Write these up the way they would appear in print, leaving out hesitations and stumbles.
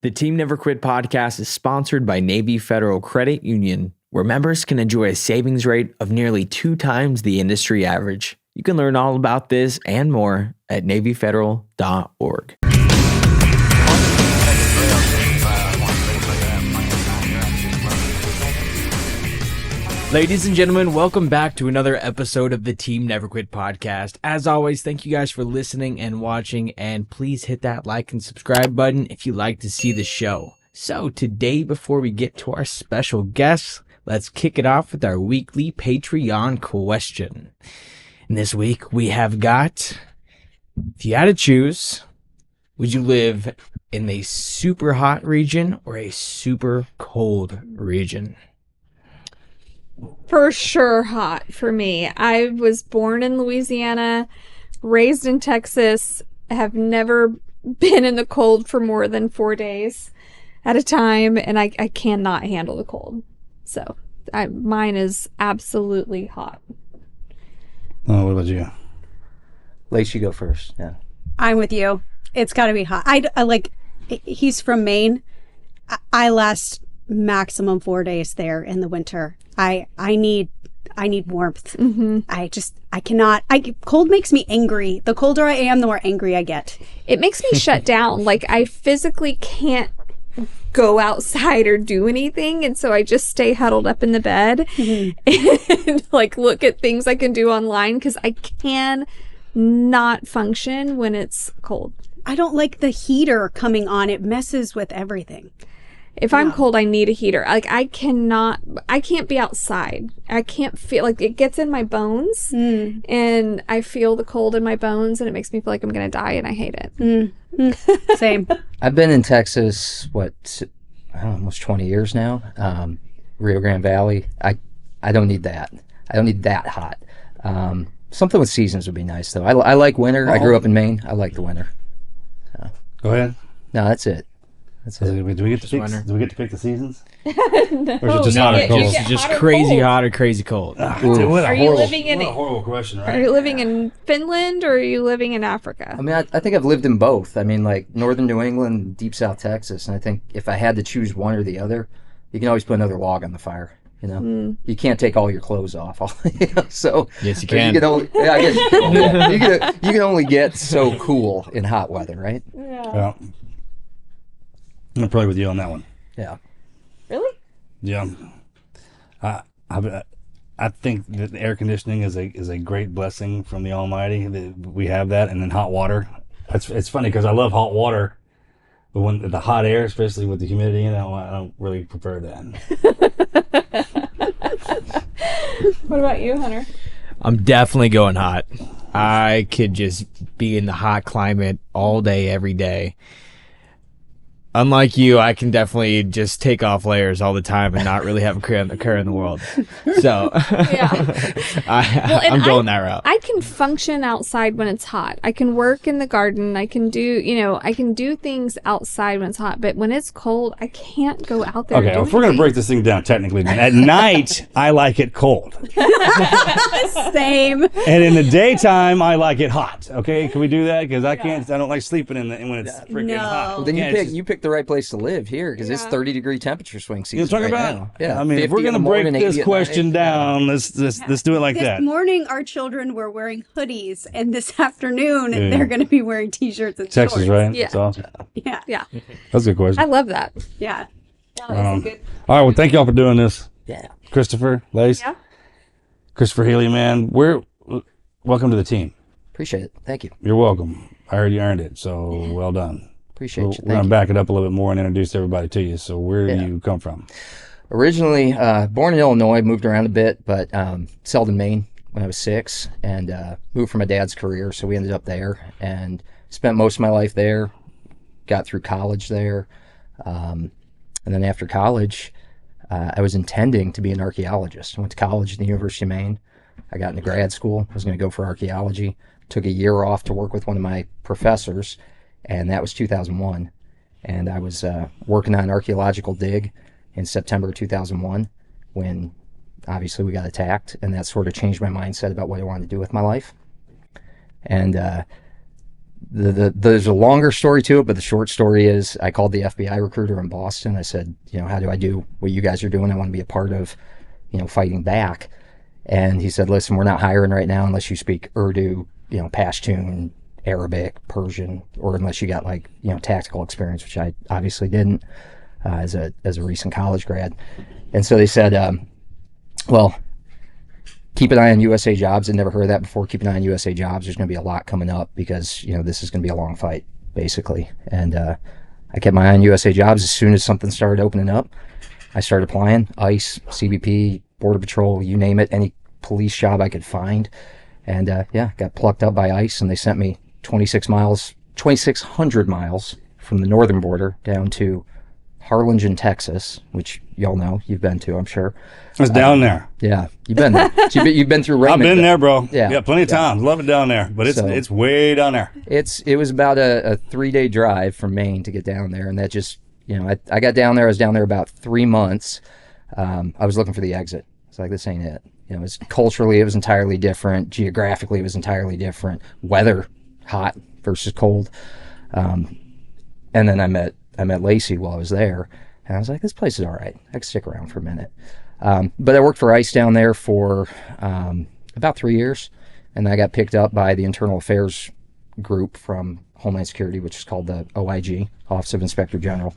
The Team Never Quit podcast is sponsored by Navy Federal Credit Union, where members can enjoy a savings rate of nearly 2 times the industry average. You can learn all about this and more at NavyFederal.org. Ladies and gentlemen, welcome back to another episode of the Team Never Quit podcast. As always, thank you guys for listening and watching, and please hit that like and subscribe button if you like to see the show. So today, before we get to our special guests, let's kick it off with our weekly Patreon question. And this week we have got, if you had to choose, would you live in a super hot region or a super cold region? For sure hot for me. I was born in Louisiana, raised in Texas, have never been in the cold for more than 4 days at a time, and I cannot handle the cold. So mine is absolutely hot. Oh, what about you? Lacey, you go first. Yeah. I'm with you. It's got to be hot. I like, he's from Maine. I last maximum 4 days there in the winter. I need warmth. Mm-hmm. I cannot. Cold makes me angry. The colder I am, the more angry I get. It makes me shut down. Like, I physically can't go outside or do anything, and so I just stay huddled up in the bed and like look at things I can do online because I can not function when it's cold. I don't like the heater coming on. It messes with everything. If I'm cold, I need a heater. Like, I can't be outside. I can't feel, like, it gets in my bones and I feel the cold in my bones and it makes me feel like I'm going to die and I hate it. Same. I've been in Texas, almost 20 years now. Rio Grande Valley. I don't need that. I don't need that hot. Something with seasons would be nice, though. I like winter. I grew up in Maine. I like the winter. Go ahead. No, that's it. Do we get to pick the seasons? No. Or is it just hot or cold? It's just crazy hot or crazy cold. Are you living in what a horrible question, right? Are you living in Finland or are you living in Africa? I mean, I think I've lived in both. I mean, like northern New England, deep South Texas, and I think if I had to choose one or the other, you can always put another log on the fire. You know, you can't take all your clothes off. So yes, you can. You can only, I guess you can only get so cool in hot weather, right? Yeah. I'm probably with you on that one. Yeah. Really? Yeah. I think that air conditioning is a great blessing from the Almighty. We have that, and then hot water. It's funny because I love hot water, but when the hot air, especially with the humidity in it, I don't really prefer that. What about you, Hunter? I'm definitely going hot. I could just be in the hot climate all day, every day. Unlike you, I can definitely just take off layers all the time and not really have a care in the world. So I'm going that route. I can function outside when it's hot. I can work in the garden. I can do things outside when it's hot. But when it's cold, I can't go out there. Okay, if we're going to break this thing down technically, then at night, I like it cold. Same. And in the daytime, I like it hot. Okay, can we do that? Because I don't like sleeping when it's freaking hot. Well, then you pick the right place to live here because it's 30-degree temperature swing season. You're talking right about? now. Yeah, I mean, if we're going to break this question down, let's do it like this that. This morning, our children were wearing hoodies, and this afternoon, they're going to be wearing T-shirts and Texas, shorts. right? Yeah. That's awesome. Yeah. That's a good question. I love that. Yeah. All right, well, thank y'all for doing this. Yeah. Kristofer, Lacey. Yeah. Kristofer Healey, man. Welcome to the team. Appreciate it. Thank you. You're welcome. I heard you earned it, so well done. Appreciate you. We're going to back it up a little bit more and introduce everybody to you. So where do you come from? Originally born in Illinois, moved around a bit, but settled in Maine when I was 6 and moved for my dad's career. So we ended up there and spent most of my life there, got through college there. And then after college, I was intending to be an archaeologist. I went to college at the University of Maine. I got into grad school. I was going to go for archaeology. Took a year off to work with one of my professors, and that was 2001. And I was working on an archaeological dig in September 2001 when obviously we got attacked, and that sort of changed my mindset about what I wanted to do with my life. And There's a longer story to it, but the short story is I called the FBI recruiter in Boston. I said, how do I do what you guys are doing? I want to be a part of, fighting back. And he said, listen, we're not hiring right now unless you speak Urdu, Pashtun, Arabic, Persian, or unless you got tactical experience, which I obviously didn't as a recent college grad. And so they said, well, keep an eye on USA Jobs. I'd never heard of that before. Keep an eye on USA Jobs. There's going to be a lot coming up because, this is going to be a long fight, basically. And I kept my eye on USA Jobs. As soon as something started opening up, I started applying. ICE, CBP, Border Patrol, you name it, any police job I could find. And got plucked up by ICE, and they sent me 2,600 miles from the northern border down to Harlingen, Texas, which y'all know, you've been to, I'm sure. It's down there. Yeah, you've been there. So you've been through Raymond. I've been there, bro. Yeah, plenty of times. Love it down there, but it's way down there. It was about a 3-day drive from Maine to get down there, and that just, I got down there. I was down there about 3 months. I was looking for the exit. It's like, this ain't it. It was culturally, it was entirely different. Geographically, it was entirely different. Weather, hot versus cold. And then I met Lacey while I was there, and I was like, this place is all right. I can stick around for a minute. But I worked for ICE down there for about 3 years, and I got picked up by the Internal Affairs group from Homeland Security, which is called the OIG, Office of Inspector General.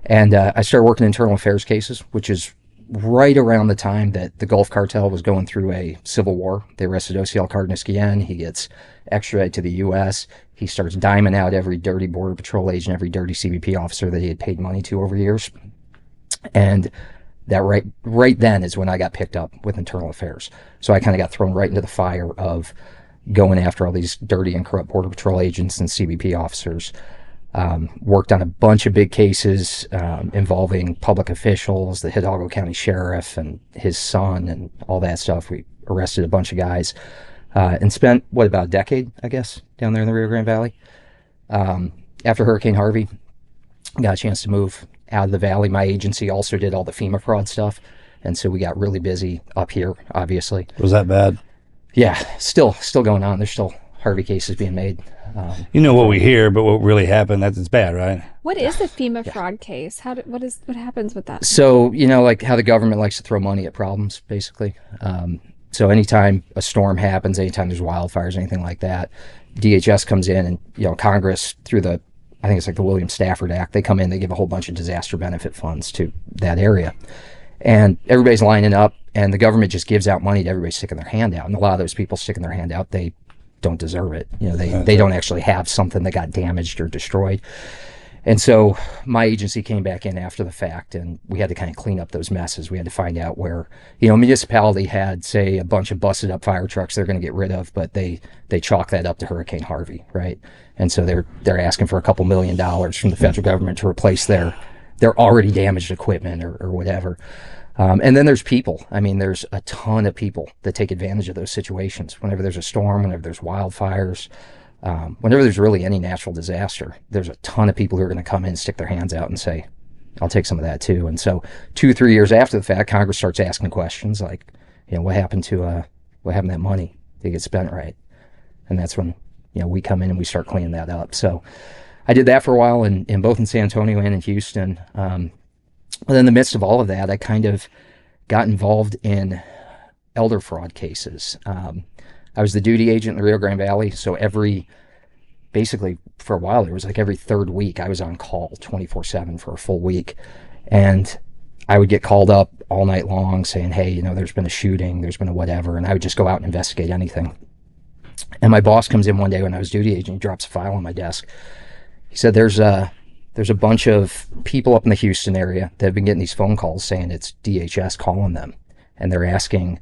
And I started working internal affairs cases, which is right around the time that the Gulf Cartel was going through a civil war. They arrested OCL Cardenas. He gets extradited to the U.S. He starts diming out every dirty Border Patrol agent, every dirty CBP officer that he had paid money to over years. And that right then is when I got picked up with internal affairs. So I kind of got thrown right into the fire of going after all these dirty and corrupt Border Patrol agents and CBP officers. Worked on a bunch of big cases involving public officials, the Hidalgo County Sheriff and his son and all that stuff. We arrested a bunch of guys and spent, about a decade, I guess, down there in the Rio Grande Valley. After Hurricane Harvey, got a chance to move out of the valley. My agency also did all the FEMA fraud stuff, and so we got really busy up here, obviously. Was that bad? Yeah, still going on. There's still Harvey cases being made. What we hear, but what really happened, it's bad, right? What is a FEMA fraud case? What happens with that? So, like how the government likes to throw money at problems, basically. So anytime a storm happens, anytime there's wildfires, anything like that, DHS comes in and, Congress, through I think it's like the William Stafford Act, they come in, they give a whole bunch of disaster benefit funds to that area. And everybody's lining up, and the government just gives out money to everybody sticking their hand out. And a lot of those people sticking their hand out, they don't deserve it. They don't actually have something that got damaged or destroyed. And so my agency came back in after the fact, and we had to kind of clean up those messes. We had to find out where, a municipality had, say, a bunch of busted up fire trucks they're going to get rid of, but they chalk that up to Hurricane Harvey, right? And so they're asking for a couple $1 million from the federal government to replace their already damaged equipment or whatever. And then there's people. There's a ton of people that take advantage of those situations. Whenever there's a storm, whenever there's wildfires, whenever there's really any natural disaster, there's a ton of people who are going to come in, stick their hands out and say, I'll take some of that too. And so 2-3 years after the fact, Congress starts asking questions like, what happened to that money? Did it get spent right? And that's when, we come in and we start cleaning that up. So I did that for a while in both in San Antonio and in Houston. But in the midst of all of that, I kind of got involved in elder fraud cases. I was the duty agent in the Rio Grande Valley, so basically for a while, it was like every third week I was on call 24/7 for a full week. And I would get called up all night long saying, hey, there's been a shooting, there's been a whatever, and I would just go out and investigate anything. And my boss comes in one day when I was duty agent, he drops a file on my desk. He said, there's a bunch of people up in the Houston area that have been getting these phone calls saying it's DHS calling them. And they're asking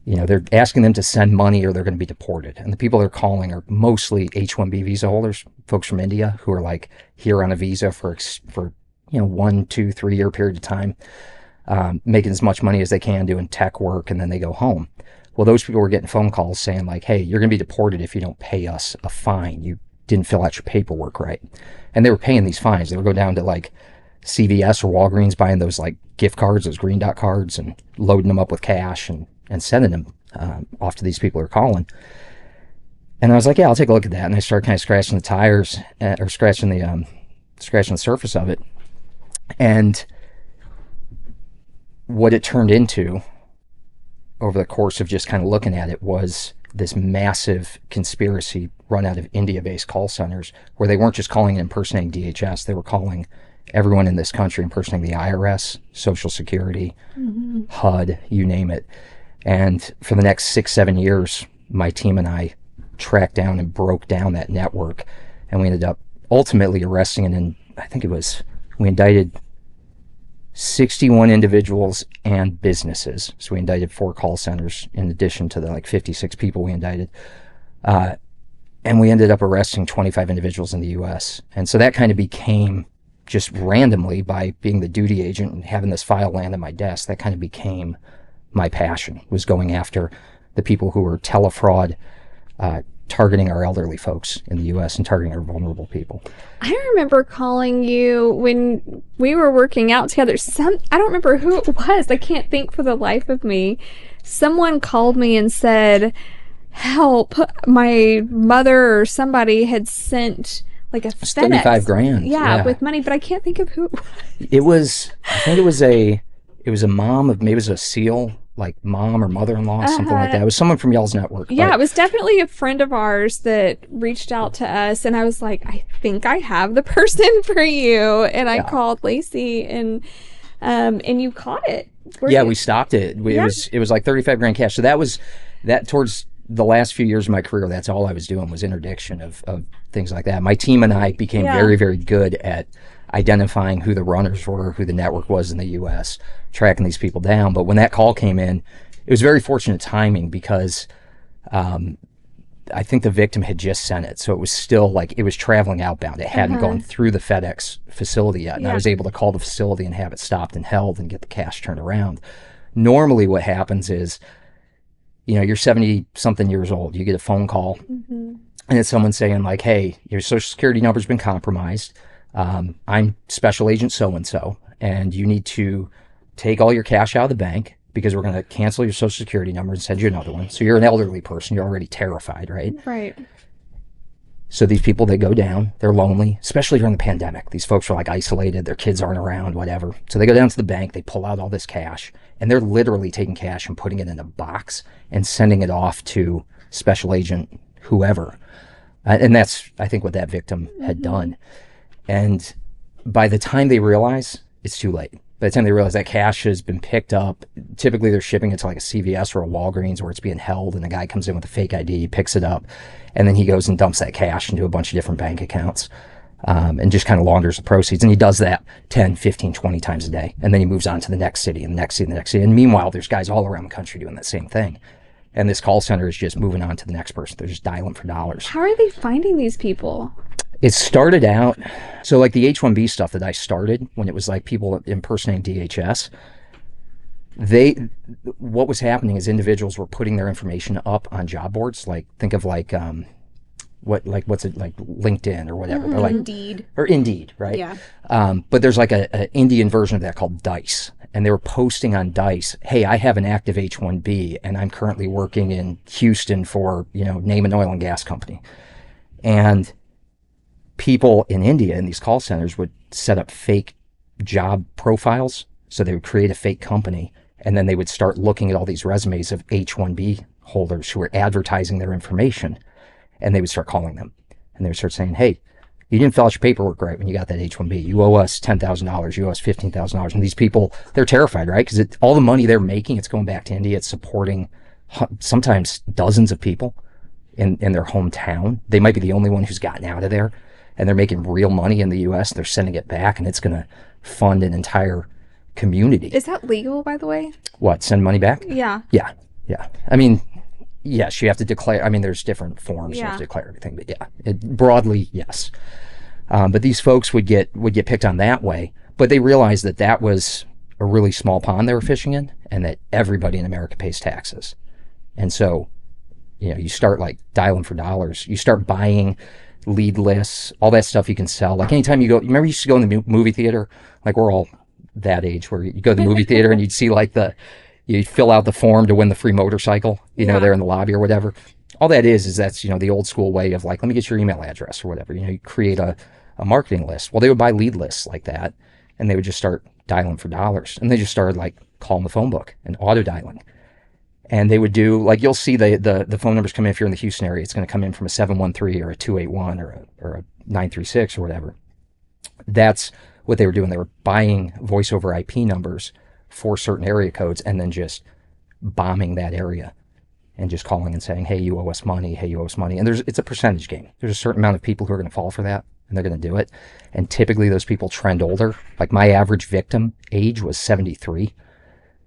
them to send money or they're going to be deported. And the people they're calling are mostly H-1B visa holders, folks from India who are like here on a visa for 1, 2, 3 year period of time, making as much money as they can doing tech work, and then they go home. Well, those people were getting phone calls saying like, hey, you're going to be deported if you don't pay us a fine. You didn't fill out your paperwork right. And they were paying these fines. They would go down to like CVS or Walgreens, buying those like gift cards, those green dot cards, and loading them up with cash and sending them off to these people who are calling. And I was like, yeah, I'll take a look at that. And I started kind of scratching the tires, or scratching the surface of it. And what it turned into over the course of just kind of looking at it was this massive conspiracy run out of India-based call centers, where they weren't just calling and impersonating DHS, they were calling everyone in this country, impersonating the IRS, Social Security, HUD, you name it. And for the next 6-7 years, my team and I tracked down and broke down that network, and we ended up ultimately arresting, and I think we indicted 61 individuals and businesses. So we indicted 4 call centers in addition to the 56 people we indicted. And we ended up arresting 25 individuals in the US. And so that kind of became, just randomly by being the duty agent and having this file land on my desk, that kind of became my passion, was going after the people who were Tele-Fraud, targeting our elderly folks in the U.S. and targeting our vulnerable people. I remember calling you when we were working out together. I don't remember who it was. I can't think for the life of me. Someone called me and said, help, my mother or somebody had sent like a FedEx. 35 grand. Yeah, with money, but I can't think of who it was. I think it was a mom of, maybe it was a SEAL, like mom or mother-in-law, something like that. It was someone from Y'all's network. Yeah, it was definitely a friend of ours that reached out to us, and I was like, I think I have the person for you. And I called Lacey, and you caught it. We stopped it. It was like 35 grand cash. So that towards the last few years of my career, that's all I was doing, was interdiction of things like that. My team and I became very, very good at identifying who the runners were, who the network was in the U.S., tracking these people down. But when that call came in, it was very fortunate timing, because I think the victim had just sent it. So it was still it was traveling outbound. It hadn't gone through the FedEx facility yet. And I was able to call the facility and have it stopped and held and get the cash turned around. Normally what happens is, you're 70-something years old. You get a phone call, and it's someone saying hey, your Social Security number's been compromised. I'm Special Agent so-and-so, and you need to take all your cash out of the bank, because we're going to cancel your Social Security number and send you another one. So you're an elderly person. You're already terrified, right? Right. So these people, they go down. They're lonely, especially during the pandemic. These folks are isolated. Their kids aren't around, whatever. So they go down to the bank. They pull out all this cash, and they're literally taking cash and putting it in a box and sending it off to Special Agent whoever. And that's, I think, what that victim had done. And by the time they realize, it's too late. By the time they realize that cash has been picked up, typically they're shipping it to a CVS or a Walgreens, where it's being held, and the guy comes in with a fake ID, picks it up, and then he goes and dumps that cash into a bunch of different bank accounts, and just kind of launders the proceeds. And he does that 10, 15, 20 times a day. And then he moves on to the next city and the next city and the next city. And meanwhile, there's guys all around the country doing that same thing. And this call center is just moving on to the next person. They're just dialing for dollars. How are they finding these people? It started out, so the H-1B stuff that I started, when it was people impersonating DHS, what was happening is individuals were putting their information up on job boards. Think of LinkedIn or whatever. They're Indeed. Or Indeed, right? Yeah. But there's an Indian version of that called Dice. And they were posting on Dice, hey, I have an active H-1B, and I'm currently working in Houston for, name an oil and gas company. And people in India in these call centers would set up fake job profiles. So they would create a fake company, and then they would start looking at all these resumes of H-1B holders who were advertising their information, and they would start calling them. And they would start saying, hey, you didn't fill out your paperwork right when you got that H-1B. You owe us $10,000. You owe us $15,000. And these people, they're terrified, right? Because all the money they're making, it's going back to India. It's supporting sometimes dozens of people in their hometown. They might be the only one who's gotten out of there. And they're making real money in the U.S. They're sending it back, and it's going to fund an entire community. Is that legal, by the way? What, send money back? Yeah. Yeah. I mean, yes, you have to declare. I mean, there's different forms. You have to declare everything, but broadly, yes. But these folks would get picked on that way, but they realized that was a really small pond they were fishing in, and that everybody in America pays taxes. And so, you start dialing for dollars. You start buying lead lists, all that stuff you can sell. Anytime you go, remember you used to go in the movie theater? We're all that age, where you go to the movie theater and you'd see you'd fill out the form to win the free motorcycle, there in the lobby or whatever. all that is that's, the old school way of like, let me get your email address or whatever. You create a marketing list. Well, they would buy lead lists like that, and they would just start dialing for dollars. And they just started like calling the phone book and auto dialing. And they would do, like, you'll see the phone numbers come in if you're in the Houston area. It's going to come in from a 713 or a 281 or a 936 or whatever. That's what they were doing. They were buying voice over IP numbers for certain area codes and then just bombing that area and just calling and saying, hey, you owe us money. Hey, you owe us money. And it's a percentage game. There's a certain amount of people who are going to fall for that, and they're going to do it. And typically those people trend older. Like, my average victim age was 73.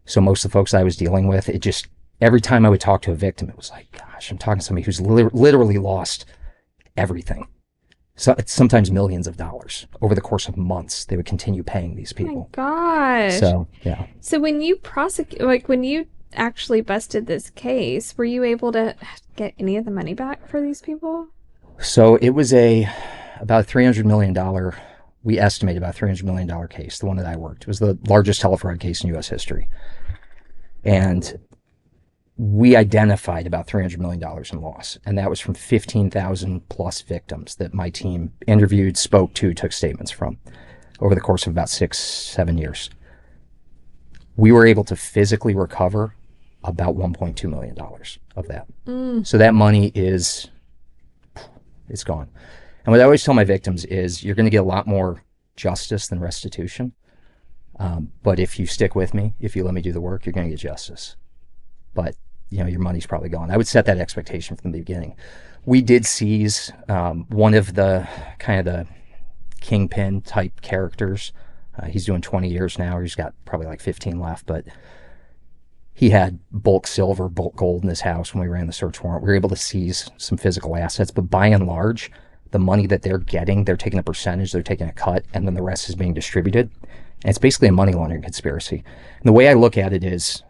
So most of the folks I was dealing with, every time I would talk to a victim, it was like, gosh, I'm talking to somebody who's literally lost everything. So it's sometimes millions of dollars over the course of months. They would continue paying these people. Oh my gosh. So, yeah. So when you when you actually busted this case, were you able to get any of the money back for these people? So it was about $300 million. We estimate about $300 million case, the one that I worked. It was the largest Tele-Fraud case in U.S. history. And we identified about $300 million in loss. And that was from 15,000 plus victims that my team interviewed, spoke to, took statements from over the course of about 6-7 years. We were able to physically recover about $1.2 million of that. So that money it's gone. And what I always tell my victims is you're going to get a lot more justice than restitution. But if you stick with me, if you let me do the work, you're going to get justice. But, your money's probably gone. I would set that expectation from the beginning. We did seize one of the kind of the kingpin type characters. He's doing 20 years now. He's got probably like 15 left, but he had bulk silver, bulk gold in his house when we ran the search warrant. We were able to seize some physical assets, but by and large, the money that they're getting, they're taking a percentage, they're taking a cut, and then the rest is being distributed. And it's basically a money laundering conspiracy. And the way I look at it is,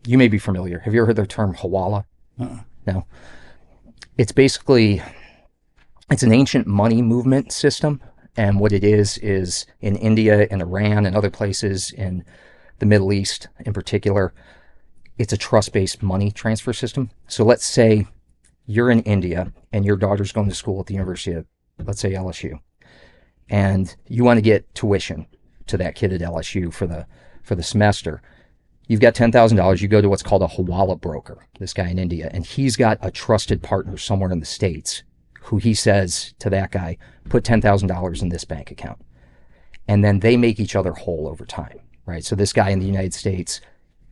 you may be familiar. Have you ever heard the term Hawala? No. It's basically, it's an ancient money movement system. And what it is in India and Iran and other places in the Middle East in particular, it's a trust-based money transfer system. So let's say you're in India and your daughter's going to school at the University of, let's say, LSU. And you want to get tuition to that kid at LSU for the semester. You've got $10,000. You go to what's called a Hawala broker, this guy in India, and he's got a trusted partner somewhere in the States who he says to that guy, put $10,000 in this bank account. And then they make each other whole over time, right? So this guy in the United States,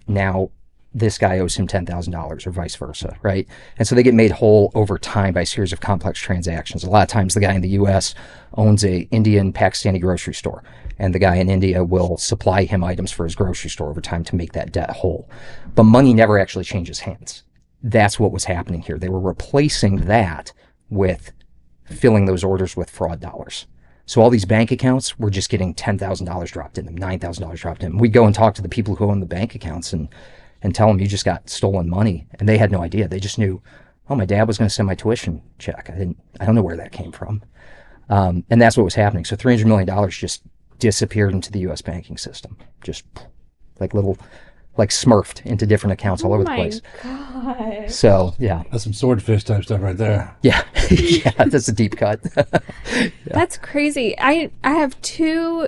now this guy owes him $10,000 or vice versa, right? And so they get made whole over time by a series of complex transactions. A lot of times the guy in the U.S. owns a Indian, Pakistani grocery store, and the guy in India will supply him items for his grocery store over time to make that debt whole. But money never actually changes hands. That's what was happening here. They were replacing that with filling those orders with fraud dollars. So all these bank accounts were just getting $10,000 dropped in them, $9,000 dropped in them. We'd go and talk to the people who own the bank accounts and tell them you just got stolen money. And they had no idea. They just knew, oh, my dad was going to send my tuition check. I don't know where that came from. And that's what was happening. So $300 million just disappeared into the U.S. banking system. Just like smurfed into different accounts all over the place. Oh my God. So, yeah. That's some swordfish type stuff right there. Yeah. Yeah, that's a deep cut. Yeah. That's crazy. I have 2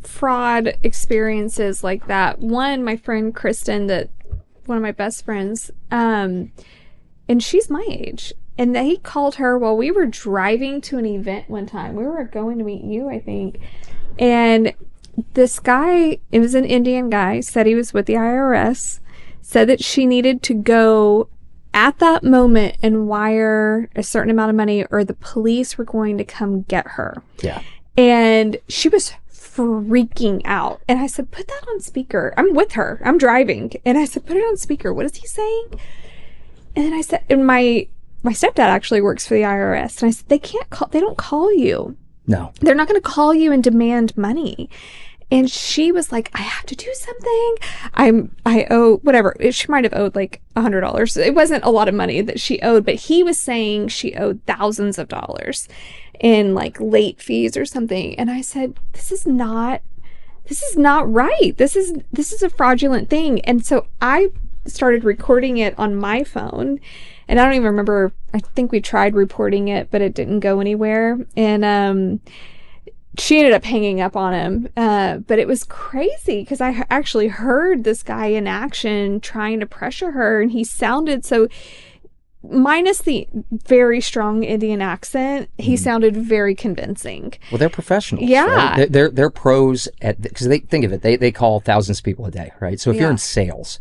fraud experiences like that. One, my friend Kristen, one of my best friends, and she's my age. And they called her while we were driving to an event one time. We were going to meet you, I think. And this guy, it was an Indian guy, said he was with the IRS, said that she needed to go at that moment and wire a certain amount of money or the police were going to come get her. Yeah. And she was freaking out. And I said, put that on speaker. I'm with her. I'm driving. And I said, put it on speaker. What is he saying? And then I said, and my stepdad actually works for the IRS. And I said, they don't call you. No. They're not going to call you and demand money. And she was like, I have to do something. I owe whatever. She might have owed like $100. It wasn't a lot of money that she owed, but he was saying she owed thousands of dollars in like late fees or something. And I said, this is not right. This is a fraudulent thing. And so I started recording it on my phone. And I don't even remember, I think we tried reporting it, but it didn't go anywhere. And she ended up hanging up on him. But it was crazy because I actually heard this guy in action trying to pressure her, and he sounded so, minus the very strong Indian accent, he sounded very convincing. Well, they're professionals. Yeah. Right? They're pros at, because they think of it, they call thousands of people a day, right? So if you're in sales,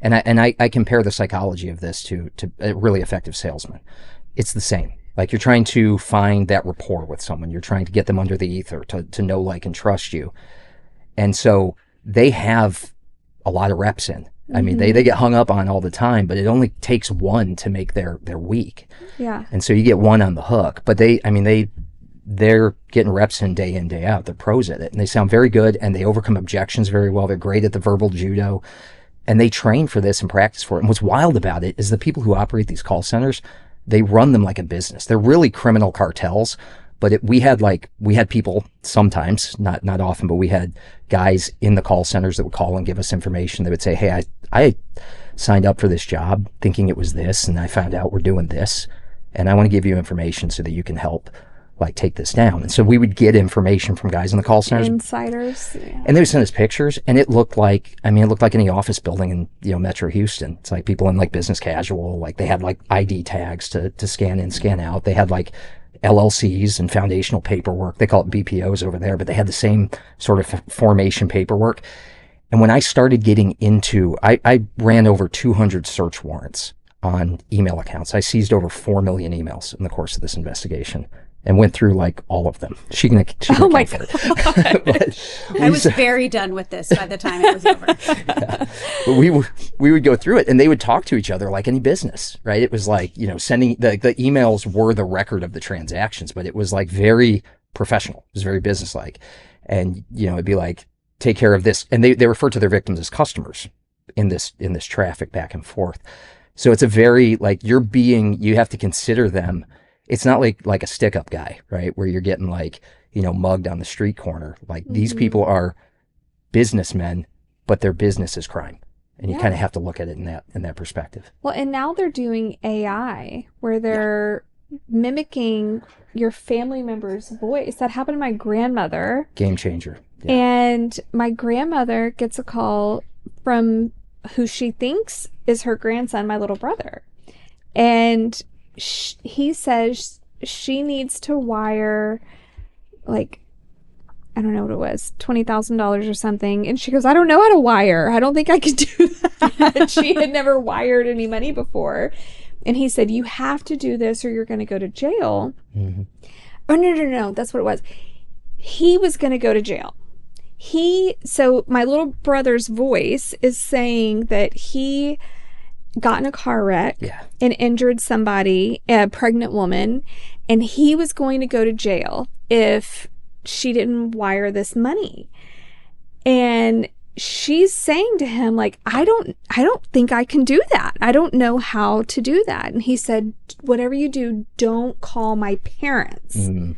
and I compare the psychology of this to a really effective salesman, it's the same. Like, you're trying to find that rapport with someone. You're trying to get them under the ether to know, like, and trust you. And so they have a lot of reps in. I mean, they get hung up on all the time, but it only takes one to make their week. Yeah. And so you get one on the hook. But they're getting reps in, day out. They're pros at it. And they sound very good, and they overcome objections very well. They're great at the verbal judo. And they train for this and practice for it. And what's wild about it is the people who operate these call centers, they run them like a business. They're really criminal cartels. But we had people sometimes, not often, but we had guys in the call centers that would call and give us information. They would say, hey, I signed up for this job thinking it was this, and I found out we're doing this, and I want to give you information so that you can help, like, take this down. And so we would get information from guys in the call centers. Insiders. Yeah. And they would send us pictures, and it looked like any office building in, Metro Houston. It's like people in, like, business casual, like they had, like, ID tags to scan in, scan out. They had, like, LLCs and foundational paperwork. They call it BPOs over there, but they had the same sort of formation paperwork. And when I started getting into, I ran over 200 search warrants on email accounts. I seized over 4 million emails in the course of this investigation and went through, like, all of them. She can Oh my God. I was very done with this by the time it was over. Yeah. But we would go through it, and they would talk to each other like any business, right? It was like, sending the emails were the record of the transactions, but it was, like, very professional. It was very businesslike. And, it'd be like, take care of this. And they refer to their victims as customers in this traffic back and forth. So it's a very, like, you have to consider them. It's not like a stick-up guy, right? Where you're getting, like, mugged on the street corner. Like, these people are businessmen, but their business is crime. And you kind of have to look at it in that perspective. Well, and now they're doing AI where they're mimicking your family member's voice. That happened to my grandmother. Game changer. Yeah. And my grandmother gets a call from who she thinks is her grandson, my little brother. And he says she needs to wire, like, I don't know what it was, $20,000 or something. And she goes, I don't know how to wire. I don't think I could do that. She had never wired any money before. And he said, you have to do this or you're going to go to jail. Mm-hmm. Oh, no. That's what it was. He was going to go to jail. So my little brother's voice is saying that he got in a car wreck and injured somebody, a pregnant woman, and he was going to go to jail if she didn't wire this money. And she's saying to him, like, I don't think I can do that. I don't know how to do that. And he said, whatever you do, don't call my parents. Mm.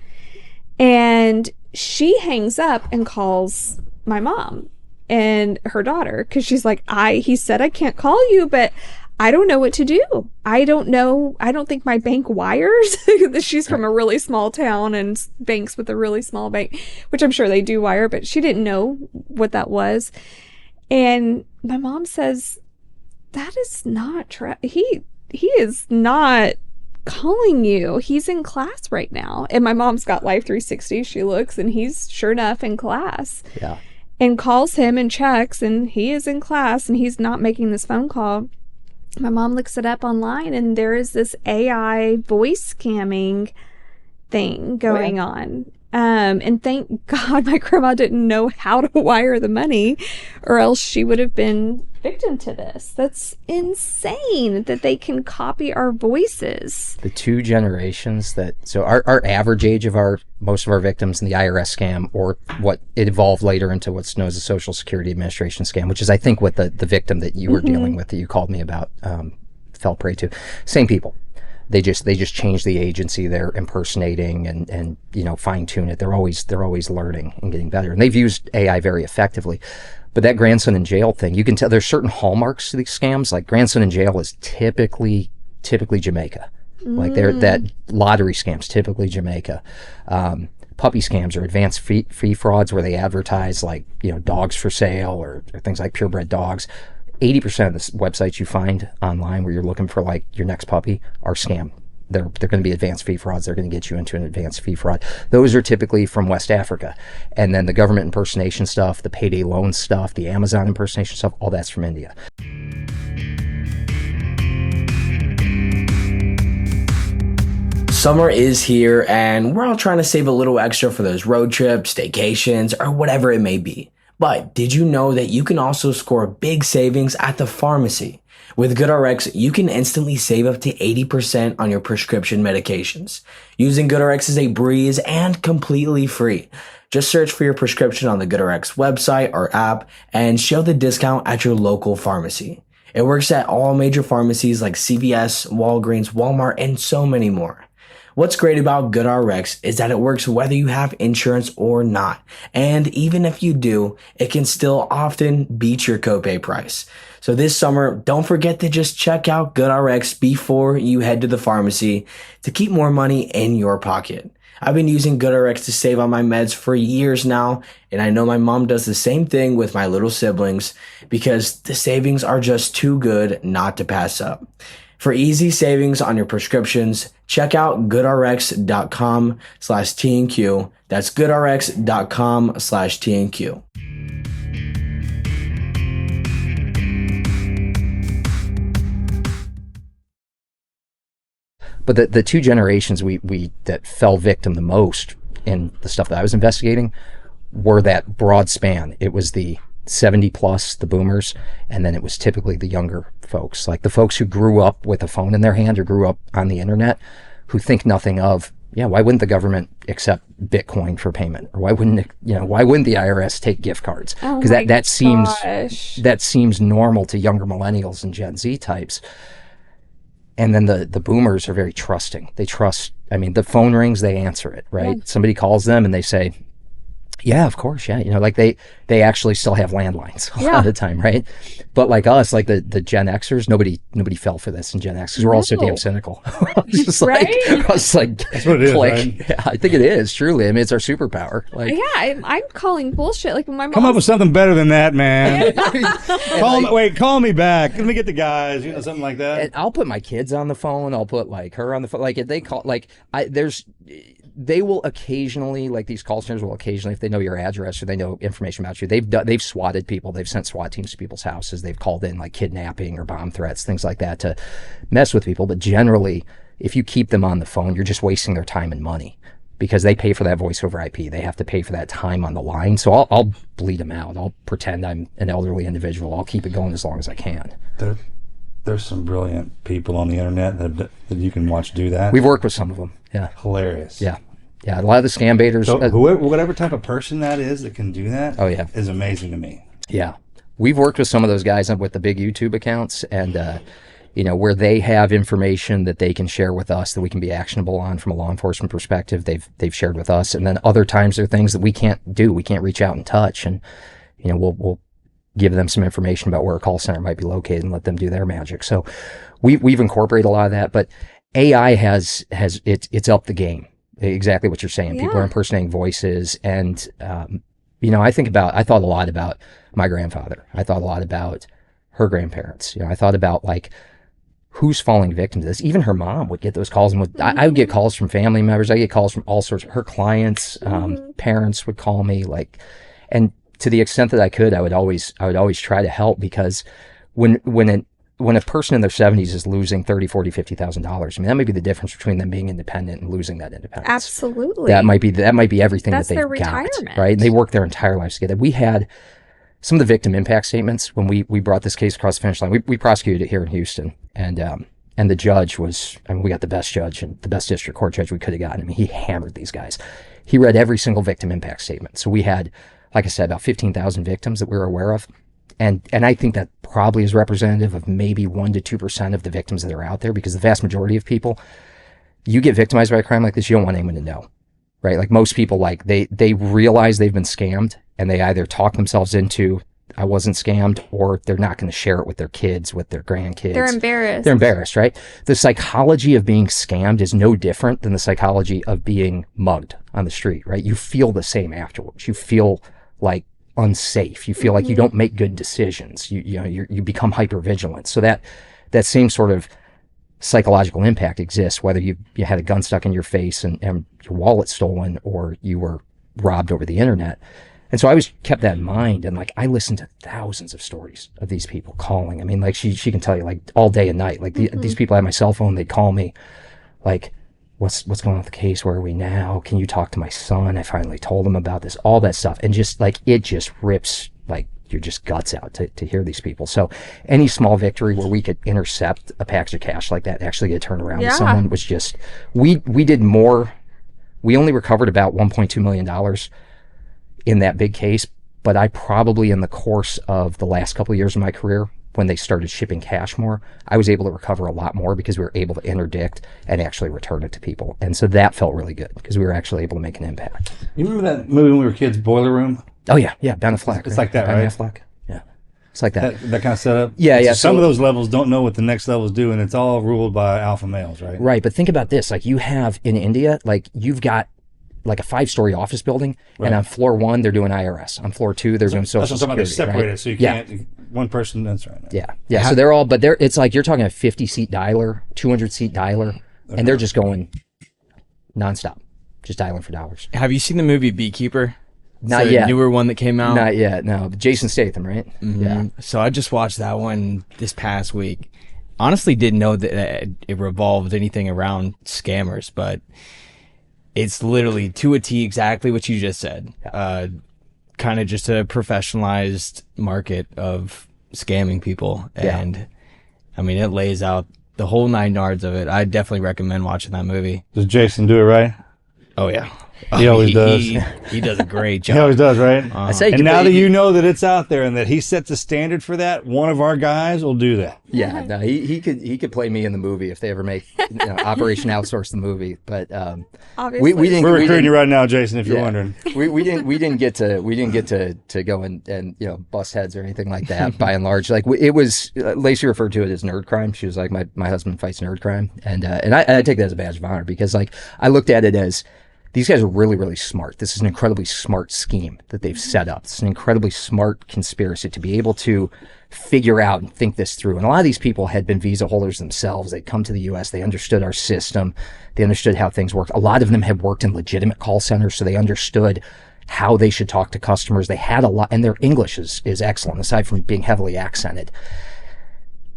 And she hangs up and calls my mom and her daughter, because she's like, he said I can't call you, but I don't know what to do. I don't know. I don't think my bank wires. She's from a really small town and banks with a really small bank, which I'm sure they do wire, but she didn't know what that was. And my mom says, that is not true. He is not calling you. He's in class right now. And my mom's got Life 360. She looks, and he's sure enough in class. Yeah. And calls him and checks, and he is in class, and he's not making this phone call. My mom looks it up online, and there is this AI voice scamming thing going on. And thank God my grandma didn't know how to wire the money, or else she would have been victim to this. That's insane that they can copy our voices. The two generations so our average age of most of our victims in the IRS scam, or what it evolved later into what's known as the Social Security Administration scam, which is, I think, what the victim that you were dealing with, that you called me about, fell prey to. Same people. They just change the agency they're impersonating and fine tune it. They're always learning and getting better. And they've used AI very effectively. But that grandson in jail thing, you can tell there's certain hallmarks to these scams. Like, grandson in jail is typically typically Jamaica. Like that lottery scams, typically Jamaica. Puppy scams or advanced fee frauds where they advertise like, dogs for sale or things like purebred dogs. 80% of the websites you find online where you're looking for like your next puppy are scam. They're going to be advanced fee frauds. They're going to get you into an advanced fee fraud. Those are typically from West Africa. And then the government impersonation stuff, the payday loan stuff, the Amazon impersonation stuff, all that's from India. Summer is here and we're all trying to save a little extra for those road trips, staycations, or whatever it may be. But did you know that you can also score big savings at the pharmacy? With GoodRx, you can instantly save up to 80% on your prescription medications. Using GoodRx is a breeze and completely free. Just search for your prescription on the GoodRx website or app and show the discount at your local pharmacy. It works at all major pharmacies like CVS, Walgreens, Walmart, and so many more. What's great about GoodRx is that it works whether you have insurance or not. And even if you do, it can still often beat your copay price. So this summer, don't forget to just check out GoodRx before you head to the pharmacy to keep more money in your pocket. I've been using GoodRx to save on my meds for years now, and I know my mom does the same thing with my little siblings because the savings are just too good not to pass up. For easy savings on your prescriptions, check out goodrx.com/TNQ. That's goodrx.com/TNQ. But the two generations we that fell victim the most in the stuff that I was investigating were that broad span. It was the 70 plus, the boomers, and then it was typically the younger folks, like the folks who grew up with a phone in their hand or grew up on the internet, who think nothing of, why wouldn't the government accept Bitcoin for payment? Or why wouldn't the IRS take gift cards? Because that seems normal to younger millennials and Gen Z types. And then the boomers are very trusting. They trust, the phone rings, they answer it, right? Yeah. Somebody calls them and they say, yeah, of course, yeah. Like they actually still have landlines a lot of the time, right? But like us, like the Gen Xers, nobody fell for this in Gen X because we're all so damn cynical. I was like, that's what it is, right? Yeah, I think it is, truly. It's our superpower. Like, yeah, I'm calling bullshit. Like when my mom come up with something better than that, man. Call me back. Let me get the guys, something like that. And I'll put my kids on the phone. I'll put like her on the phone. Like if they call, they will occasionally, like these call centers will occasionally, if they know your address or they know information about you, they've swatted people, they've sent SWAT teams to people's houses, they've called in like kidnapping or bomb threats, things like that to mess with people. But generally, if you keep them on the phone, you're just wasting their time and money because they pay for that voice over IP. They have to pay for that time on the line. So I'll bleed them out. I'll pretend I'm an elderly individual. I'll keep it going as long as I can. There's some brilliant people on the internet that you can watch do that. We've worked with some of them. Yeah. Hilarious. Yeah. Yeah. A lot of the scam baiters. So whatever type of person that is that can do that is amazing to me. Yeah. We've worked with some of those guys with the big YouTube accounts and, where they have information that they can share with us that we can be actionable on from a law enforcement perspective. They've shared with us. And then other times there are things that we can't do. We can't reach out and touch. And, we'll give them some information about where a call center might be located and let them do their magic. So we've incorporated a lot of that, but AI has upped the game. Exactly what you're saying. Yeah. People are impersonating voices. And, I thought a lot about my grandfather. I thought a lot about her grandparents. I thought about like, who's falling victim to this? Even her mom would get those calls. And I would get calls from family members. I get calls from all sorts of her clients. Parents would call me and to the extent that I could, I would always try to help because when a person in their 70s is losing $30,000, $40,000, $50,000, that might be the difference between them being independent and losing that independence. Absolutely. That might be everything That's that they've their retirement. got, right? And they work their entire lives together. We had some of the victim impact statements when we brought this case across the finish line. We prosecuted it here in Houston, and the judge was, we got the best judge and the best district court judge we could have gotten. He hammered these guys. He read every single victim impact statement. So we had, like I said, about 15,000 victims that we were aware of. And I think that probably is representative of maybe 1% to 2% of the victims that are out there, because the vast majority of people, you get victimized by a crime like this, you don't want anyone to know, right? Like most people, like they realize they've been scammed and they either talk themselves into I wasn't scammed, or they're not going to share it with their kids, with their grandkids. They're embarrassed. They're embarrassed, right? The psychology of being scammed is no different than the psychology of being mugged on the street, right? You feel the same afterwards. You feel like unsafe. You feel like you don't make good decisions. You become hypervigilant. So that same sort of psychological impact exists, whether you had a gun stuck in your face and your wallet stolen, or you were robbed over the internet. And so I always kept that in mind. And like, I listened to thousands of stories of these people calling. I mean, like she can tell you like all day and night, like these people had my cell phone. They'd call me like, what's going on with the case? Where are we now? Can you talk to my son? I finally told him about this, all that stuff. And just like, it just rips like your just guts out to hear these people. So any small victory where we could intercept a package of cash like that, actually get turned around with someone, was just, we did more. We only recovered about $1.2 million in that big case, but I probably, in the course of the last couple of years of my career, when they started shipping cash more, I was able to recover a lot more because we were able to interdict and actually return it to people. And so that felt really good because we were actually able to make an impact. You remember that movie when we were kids, Boiler Room? Oh yeah, Ben Affleck. It's like that, Ben right? Affleck. Yeah, it's like that. That kind of setup? Yeah. So some of those levels don't know what the next levels do, and it's all ruled by alpha males, right? Right, but think about this. Like, you have in India, like, you've got like a 5-story office building, and on floor 1 they're doing IRS. On floor 2 they're doing Social Security. They're separated, right? so you can't. One person. That's right. Yeah. So they're all, but it's like you're talking a 50-seat dialer, 200-seat dialer, and they're just going nonstop, just dialing for dollars. Have you seen the movie Beekeeper? Not yet. Newer one that came out. Not yet. No, Jason Statham, right? Mm-hmm. Yeah. So I just watched that one this past week. Honestly, didn't know that it revolved anything around scammers, but it's literally to a T exactly what you just said. Kind of just a professionalized market of scamming people. And I mean, it lays out the whole 9 yards of it. I definitely recommend watching that movie. Does Jason do it right? Oh, yeah. He always does. He does a great job. He always does, right? I say, and now that you know that it's out there and that he sets a standard for that, one of our guys will do that. Yeah, no, he could play me in the movie if they ever make Operation Outsource the movie. But Obviously. We're recruiting you right now, Jason. If you're wondering, we didn't get to go and bust heads or anything like that. By and large, like it was, Lacey referred to it as nerd crime. She was like, my husband fights nerd crime, and I take that as a badge of honor because like I looked at it as, these guys are really, really smart. This is an incredibly smart scheme that they've set up. It's an incredibly smart conspiracy to be able to figure out and think this through. And a lot of these people had been visa holders themselves. They'd come to the U.S. They understood our system. They understood how things worked. A lot of them had worked in legitimate call centers, so they understood how they should talk to customers. They had a lot, and their English is excellent, aside from being heavily accented.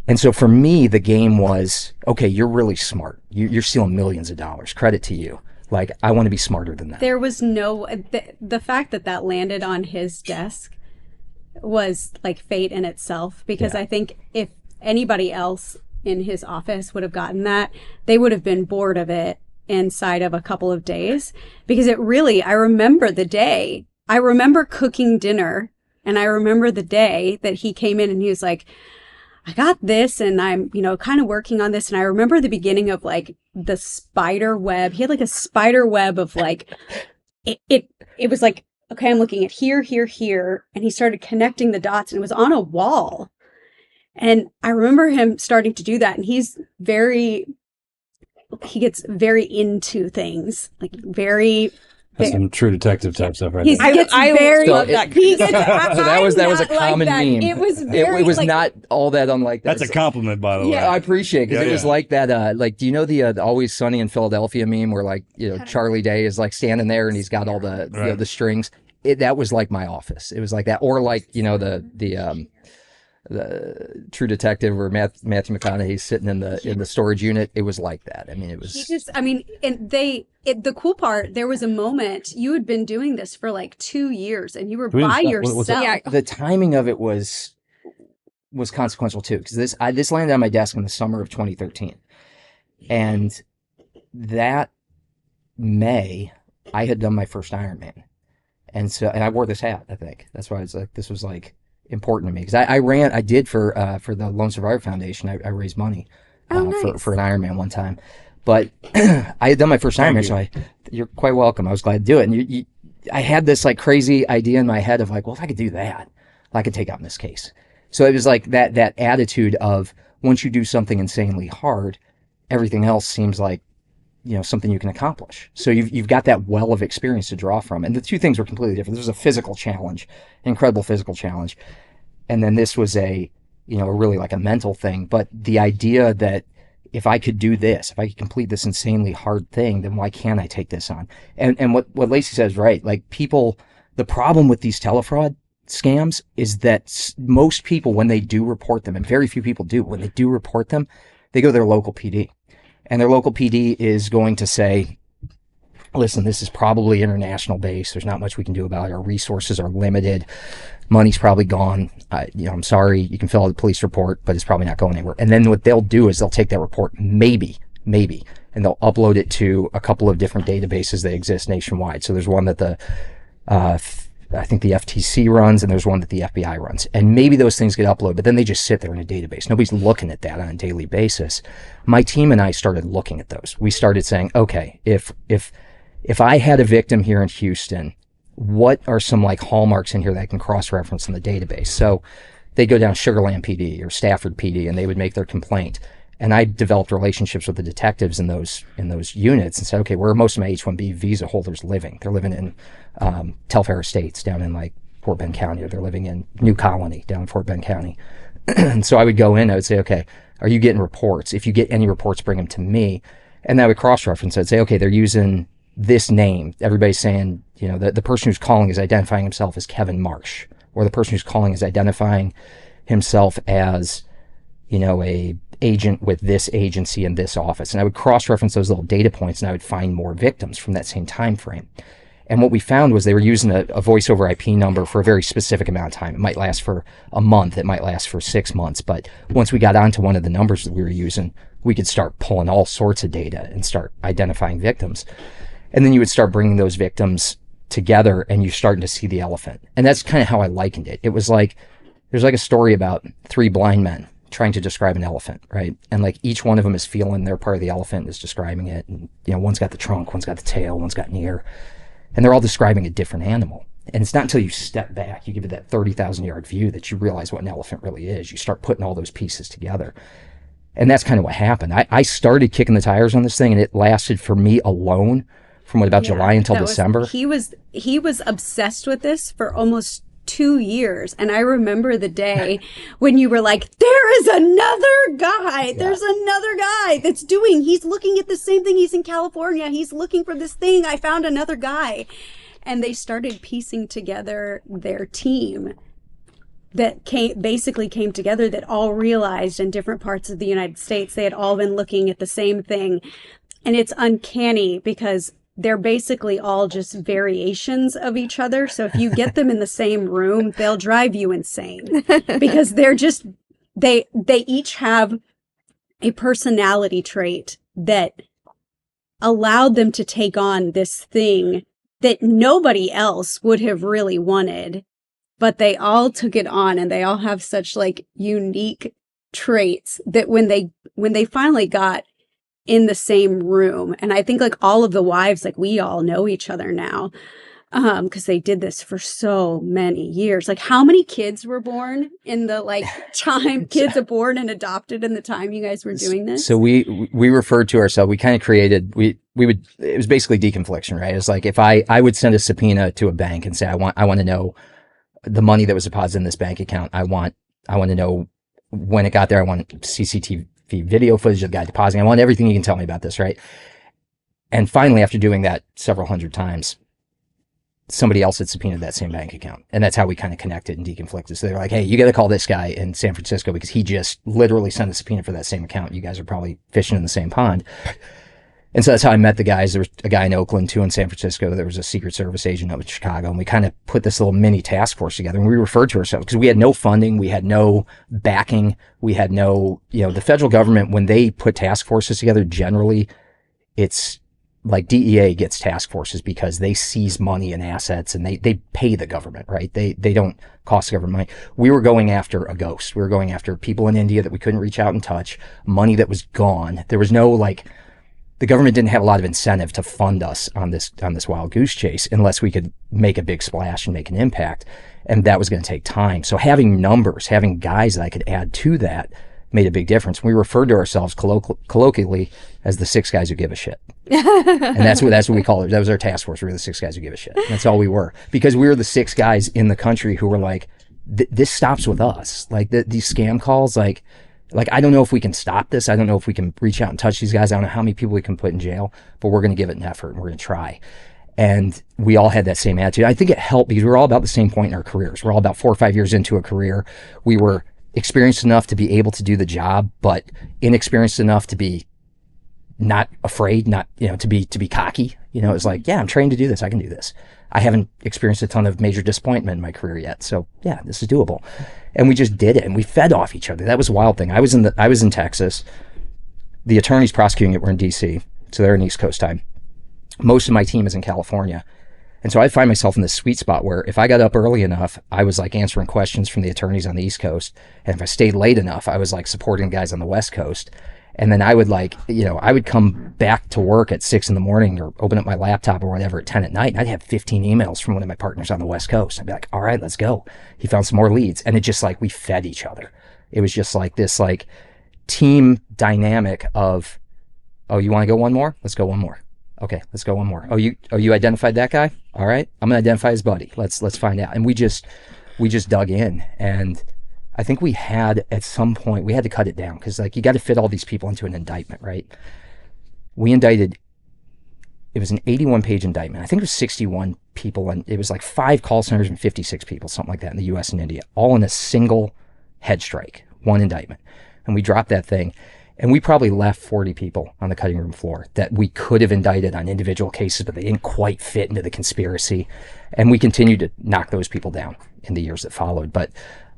And so for me, the game was, okay, you're really smart. You're stealing millions of dollars. Credit to you. Like, I want to be smarter than that. There was the fact that landed on his desk was like fate in itself, because I think if anybody else in his office would have gotten that, they would have been bored of it inside of a couple of days, because it really, I remember the day. I remember cooking dinner, and I remember the day that he came in and he was like, I got this, and I'm, kind of working on this. And I remember the beginning of like the spider web. He had like a spider web of like, it was like, okay, I'm looking at here, here, here. And he started connecting the dots, and it was on a wall. And I remember him starting to do that. And he gets very into things, like very. That's some True Detective type stuff, right? I love that. So that was a common meme. It was very, it was not all that unlike that. That's a compliment, by the way. Yeah, I appreciate it, because it was like that. Like, do you know the Always Sunny in Philadelphia meme where like Charlie Day is like standing there and he's got all the the strings? That was like my office. It was like that, or like the True Detective where Matthew McConaughey's sitting in the storage unit. It was like that. I mean, it was. The cool part, there was a moment, you had been doing this for like 2 years, and you were by yourself. The timing of it was consequential too, because this landed on my desk in the summer of 2013, and that May I had done my first Ironman, and I wore this hat. I think that's why it's like this was like important to me, because I did for the Lone Survivor Foundation. I raised money nice. for an Ironman one time. But I had done my first Ironman, so you're quite welcome. I was glad to do it. And I had this like crazy idea in my head of like, well, if I could do that, I could take on this case. So it was like that attitude of once you do something insanely hard, everything else seems like, something you can accomplish. So you've got that well of experience to draw from. And the two things were completely different. This was a physical challenge, incredible physical challenge. And then this was a really like a mental thing. But the idea that if I could do this, if I could complete this insanely hard thing, then why can't I take this on? And what Lacey says, right? Like people, the problem with these telefraud scams is that most people, when they do report them, and very few people do, when they do report them, they go to their local PD. And their local PD is going to say, listen, this is probably international based. There's not much we can do about it. Our resources are limited. Money's probably gone. I'm sorry. You can fill out the police report, but it's probably not going anywhere. And then what they'll do is they'll take that report, maybe, and they'll upload it to a couple of different databases that exist nationwide. So there's one that I think the FTC runs, and there's one that the FBI runs. And maybe those things get uploaded, but then they just sit there in a database. Nobody's looking at that on a daily basis. My team and I started looking at those. We started saying, okay, if I had a victim here in Houston, what are some like hallmarks in here that I can cross-reference in the database? So they go down Sugar Land PD or Stafford PD, and they would make their complaint. And I developed relationships with the detectives in those units and said, okay, where are most of my H-1B visa holders living? They're living in Telfair Estates down in like Fort Bend County, or they're living in New Colony down in Fort Bend County. And so I would go in, I would say, okay, are you getting reports? If you get any reports, bring them to me. And I would cross-reference. I'd say, okay, they're using this name. Everybody's saying, the person who's calling is identifying himself as Kevin Marsh, or the person who's calling is identifying himself as, a agent with this agency in this office. And I would cross-reference those little data points, and I would find more victims from that same time frame. And what we found was they were using a voice over IP number for a very specific amount of time. It might last for a month. It might last for 6 months. But once we got onto one of the numbers that we were using, we could start pulling all sorts of data and start identifying victims. And then you would start bringing those victims together, and you're starting to see the elephant. And that's kind of how I likened it. It was like, there's like a story about 3 blind men trying to describe an elephant, right? And like each one of them is feeling their part of the elephant, is describing it. And, one's got the trunk, one's got the tail, one's got an ear. And they're all describing a different animal. And it's not until you step back, you give it that 30,000 yard view, that you realize what an elephant really is. You start putting all those pieces together. And that's kind of what happened. I started kicking the tires on this thing, and it lasted for me alone from about July until December. He was obsessed with this for almost 2 years. And I remember the day when you were like, there is another guy. There's another guy he's looking at the same thing. He's in California. He's looking for this thing. I found another guy. And they started piecing together their team that basically came together, that all realized in different parts of the United States, they had all been looking at the same thing. And it's uncanny because they're basically all just variations of each other. So if you get them in the same room, they'll drive you insane because they each have a personality trait that allowed them to take on this thing that nobody else would have really wanted, but they all took it on, and they all have such like unique traits that when they finally got in the same room, and I think like all of the wives, like we all know each other now, because they did this for so many years. Like, how many kids were born in the like time kids are born and adopted in the time you guys were doing this? So we referred to ourselves, we kind of created, it was basically deconfliction, right? It's like if I would send a subpoena to a bank and say, I want to know the money that was deposited in this bank account. I want to know when it got there. I want CCTV video footage of the guy depositing. I want everything you can tell me about this, right? And finally, after doing that several hundred times, somebody else had subpoenaed that same bank account. And that's how we kind of connected and deconflicted. So they're like, hey, you got to call this guy in San Francisco because he just literally sent a subpoena for that same account. You guys are probably fishing in the same pond. And so that's how I met the guys. There was a guy in Oakland, 2 in San Francisco. There was a Secret Service agent up in Chicago. And we kind of put this little mini task force together. And we referred to ourselves because we had no funding. We had no backing. We had no, the federal government, when they put task forces together, generally it's like DEA gets task forces because they seize money and assets, and they pay the government, right? They don't cost the government money. We were going after a ghost. We were going after people in India that we couldn't reach out and touch, money that was gone. There was no like the government didn't have a lot of incentive to fund us on this wild goose chase unless we could make a big splash and make an impact. And that was going to take time. So having numbers, having guys that I could add to that made a big difference. We referred to ourselves colloquially as the 6 guys who give a shit. And that's what we call it. That was our task force. We were the 6 guys who give a shit. And that's all we were. Because we were the 6 guys in the country who were like, this stops with us. Like these scam calls, like I don't know if we can stop this. I don't know if we can reach out and touch these guys. I don't know how many people we can put in jail, but we're going to give it an effort and we're going to try. And we all had that same attitude. I think it helped because we were all about the same point in our careers. We're all about 4 or 5 years into a career. We were experienced enough to be able to do the job, but inexperienced enough to be not afraid, not, to be cocky. It was like, yeah, I'm trained to do this. I can do this. I haven't experienced a ton of major disappointment in my career yet. So yeah, this is doable. And we just did it and we fed off each other. That was a wild thing. I was in Texas. The attorneys prosecuting it were in DC. So they're in East Coast time. Most of my team is in California. And so I find myself in this sweet spot where if I got up early enough, I was like answering questions from the attorneys on the East Coast. And if I stayed late enough, I was like supporting guys on the West Coast. And then I would I would come back to work at 6 a.m. or open up my laptop or whatever at 10 at night. And I'd have 15 emails from one of my partners on the West Coast. I'd be like, all right, let's go. He found some more leads. And it just like, we fed each other. It was just like this like team dynamic of, oh, you want to go one more? Let's go one more. Okay, let's go one more. Oh, you identified that guy? All right, I'm gonna identify his buddy. Let's find out. And we just dug in, and I think we had at some point we had to cut it down because like you got to fit all these people into an indictment, right? We indicted. It was an 81-page indictment. I think it was 61 people, and it was like 5 call centers and 56 people, something like that, in the U.S. and India, all in a single head strike, one indictment. And we dropped that thing. And we probably left 40 people on the cutting room floor that we could have indicted on individual cases, but they didn't quite fit into the conspiracy. And we continued to knock those people down in the years that followed. But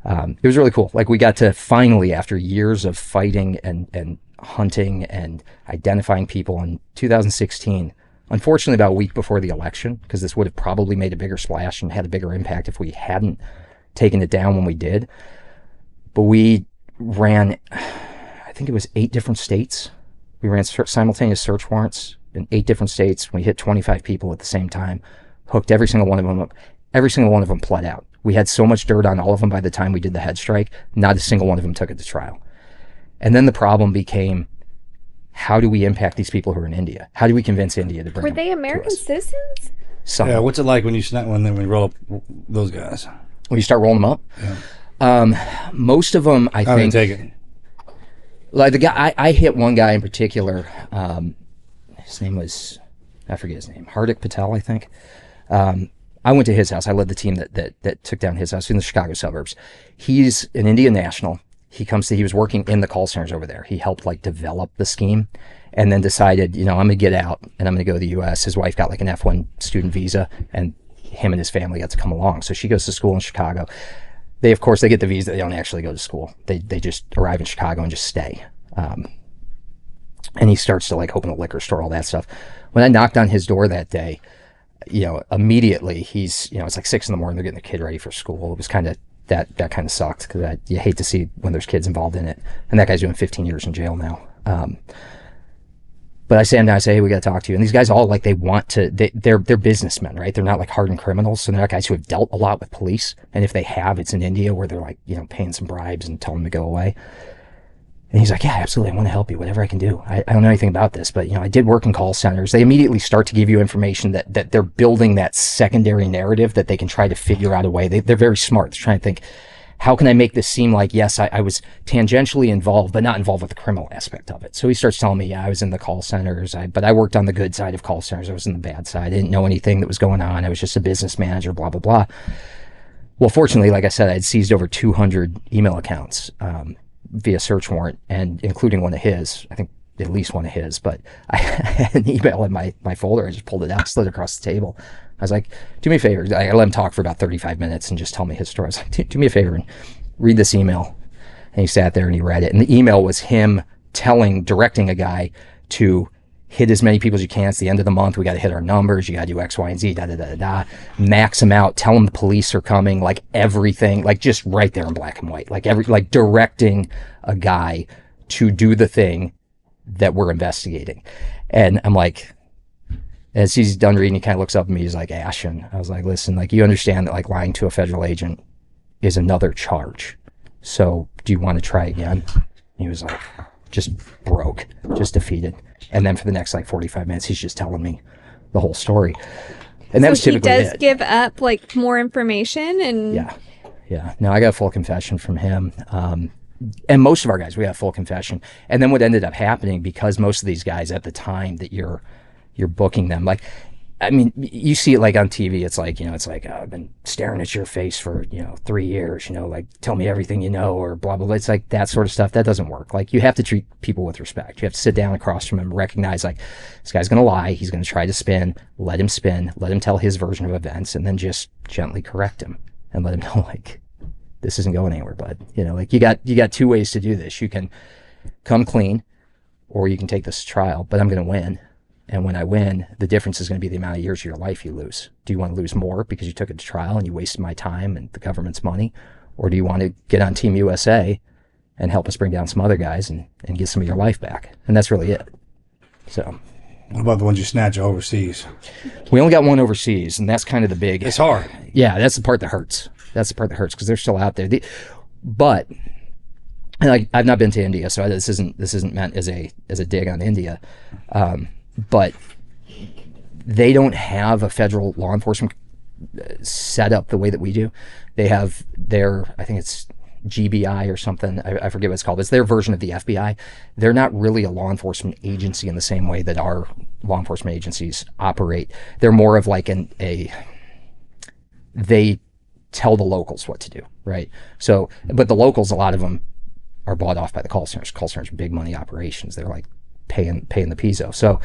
it was really cool. Like we got to finally, after years of fighting and hunting and identifying people in 2016, unfortunately about a week before the election, because this would have probably made a bigger splash and had a bigger impact if we hadn't taken it down when we did. But we ran, I think it was 8 different states. We ran simultaneous search warrants in 8 different states. We hit 25 people at the same time, hooked every single one of them up. Every single one of them pled out. We had so much dirt on all of them by the time we did the head strike, not a single one of them took it to trial. And then the problem became, how do we impact these people who are in India? How do we convince India to bring them? Were they American citizens? Some. Yeah, what's it like when you roll up those guys? When you start rolling them up? Yeah. Most of them, I think. Take it. Like the guy, I hit one guy in particular. His name was, I forget his name, Hardik Patel, I think. I went to his house. I led the team that took down his house in the Chicago suburbs. He's an Indian national. He was working in the call centers over there. He helped like develop the scheme and then decided, I'm going to get out and I'm going to go to the U.S. His wife got like an F1 student visa and him and his family got to come along. So she goes to school in Chicago. They get the visa. They don't actually go to school. They just arrive in Chicago and just stay. And he starts to like open a liquor store, all that stuff. When I knocked on his door that day, immediately he's, it's like 6 a.m. They're getting the kid ready for school. It was kind of, that kind of sucked because you hate to see when there's kids involved in it. And that guy's doing 15 years in jail now. But I say him down, I say, hey, we got to talk to you. And these guys all like, they're businessmen, right? They're not like hardened criminals. So they're not guys who have dealt a lot with police. And if they have, it's in India where they're like, paying some bribes and telling them to go away. And he's like, yeah, absolutely. I want to help you, whatever I can do. I don't know anything about this, but I did work in call centers. They immediately start to give you information that they're building that secondary narrative that they can try to figure out a way. They're very smart. They're trying to think, how can I make this seem like, yes, I was tangentially involved, but not involved with the criminal aspect of it. So he starts telling me, yeah, I was in the call centers, but I worked on the good side of call centers. I was in the bad side. I didn't know anything that was going on. I was just a business manager, blah, blah, blah. Well, fortunately, like I said, I'd seized over 200 email accounts via search warrant, and including one of his, I think at least one of his, but I had an email in my folder. I just pulled it out, slid it across the table. I was like, do me a favor. I let him talk for about 35 minutes and just tell me his story. I was like, do me a favor and read this email. And he sat there and he read it. And the email was him directing a guy to hit as many people as you can. It's the end of the month. We got to hit our numbers. You got to do X, Y, and Z, max them out. Tell them the police are coming, like everything, like just right there in black and white, like directing a guy to do the thing that we're investigating. And I'm like, as he's done reading, he kind of looks up at me. He's like, Ashen. I was like, listen, like, you understand that like lying to a federal agent is another charge. So do you want to try again? And he was like, just broke, just defeated. And then for the next like 45 minutes, he's just telling me the whole story. And that was typically he does give up like more information and yeah. No, I got a full confession from him. And most of our guys, we got full confession. And then what ended up happening, because most of these guys at the time that you're booking them, like, I mean, you see it like on TV. It's like, it's like, oh, I've been staring at your face for, 3 years, like, tell me everything you know, or blah, blah, blah. It's like that sort of stuff. That doesn't work. Like, you have to treat people with respect. You have to sit down across from him, recognize, like, this guy's going to lie. He's going to try to spin. Let him tell his version of events, and then just gently correct him and let him know, like, this isn't going anywhere, bud. Like, you got two ways to do this. You can come clean, or you can take this to trial, but I'm going to win. And when I win, the difference is going to be the amount of years of your life you lose. Do you want to lose more because you took it to trial and you wasted my time and the government's money? Or do you want to get on Team USA and help us bring down some other guys and get some of your life back? And that's really it. So, what about the ones you snatch overseas? We only got one overseas, and that's kind of the big... It's hard. Yeah, that's the part that hurts. That's the part that hurts, because they're still out there. But... And I've not been to India, so this isn't meant as a dig on India. But they don't have a federal law enforcement set up the way that we do. They have I think it's GBI or something. I forget what it's called. It's their version of the FBI. They're not really a law enforcement agency in the same way that our law enforcement agencies operate. They're more of like they tell the locals what to do, right? So, but the locals, a lot of them are bought off by the call centers. Call centers are big money operations. They're like paying the piso. So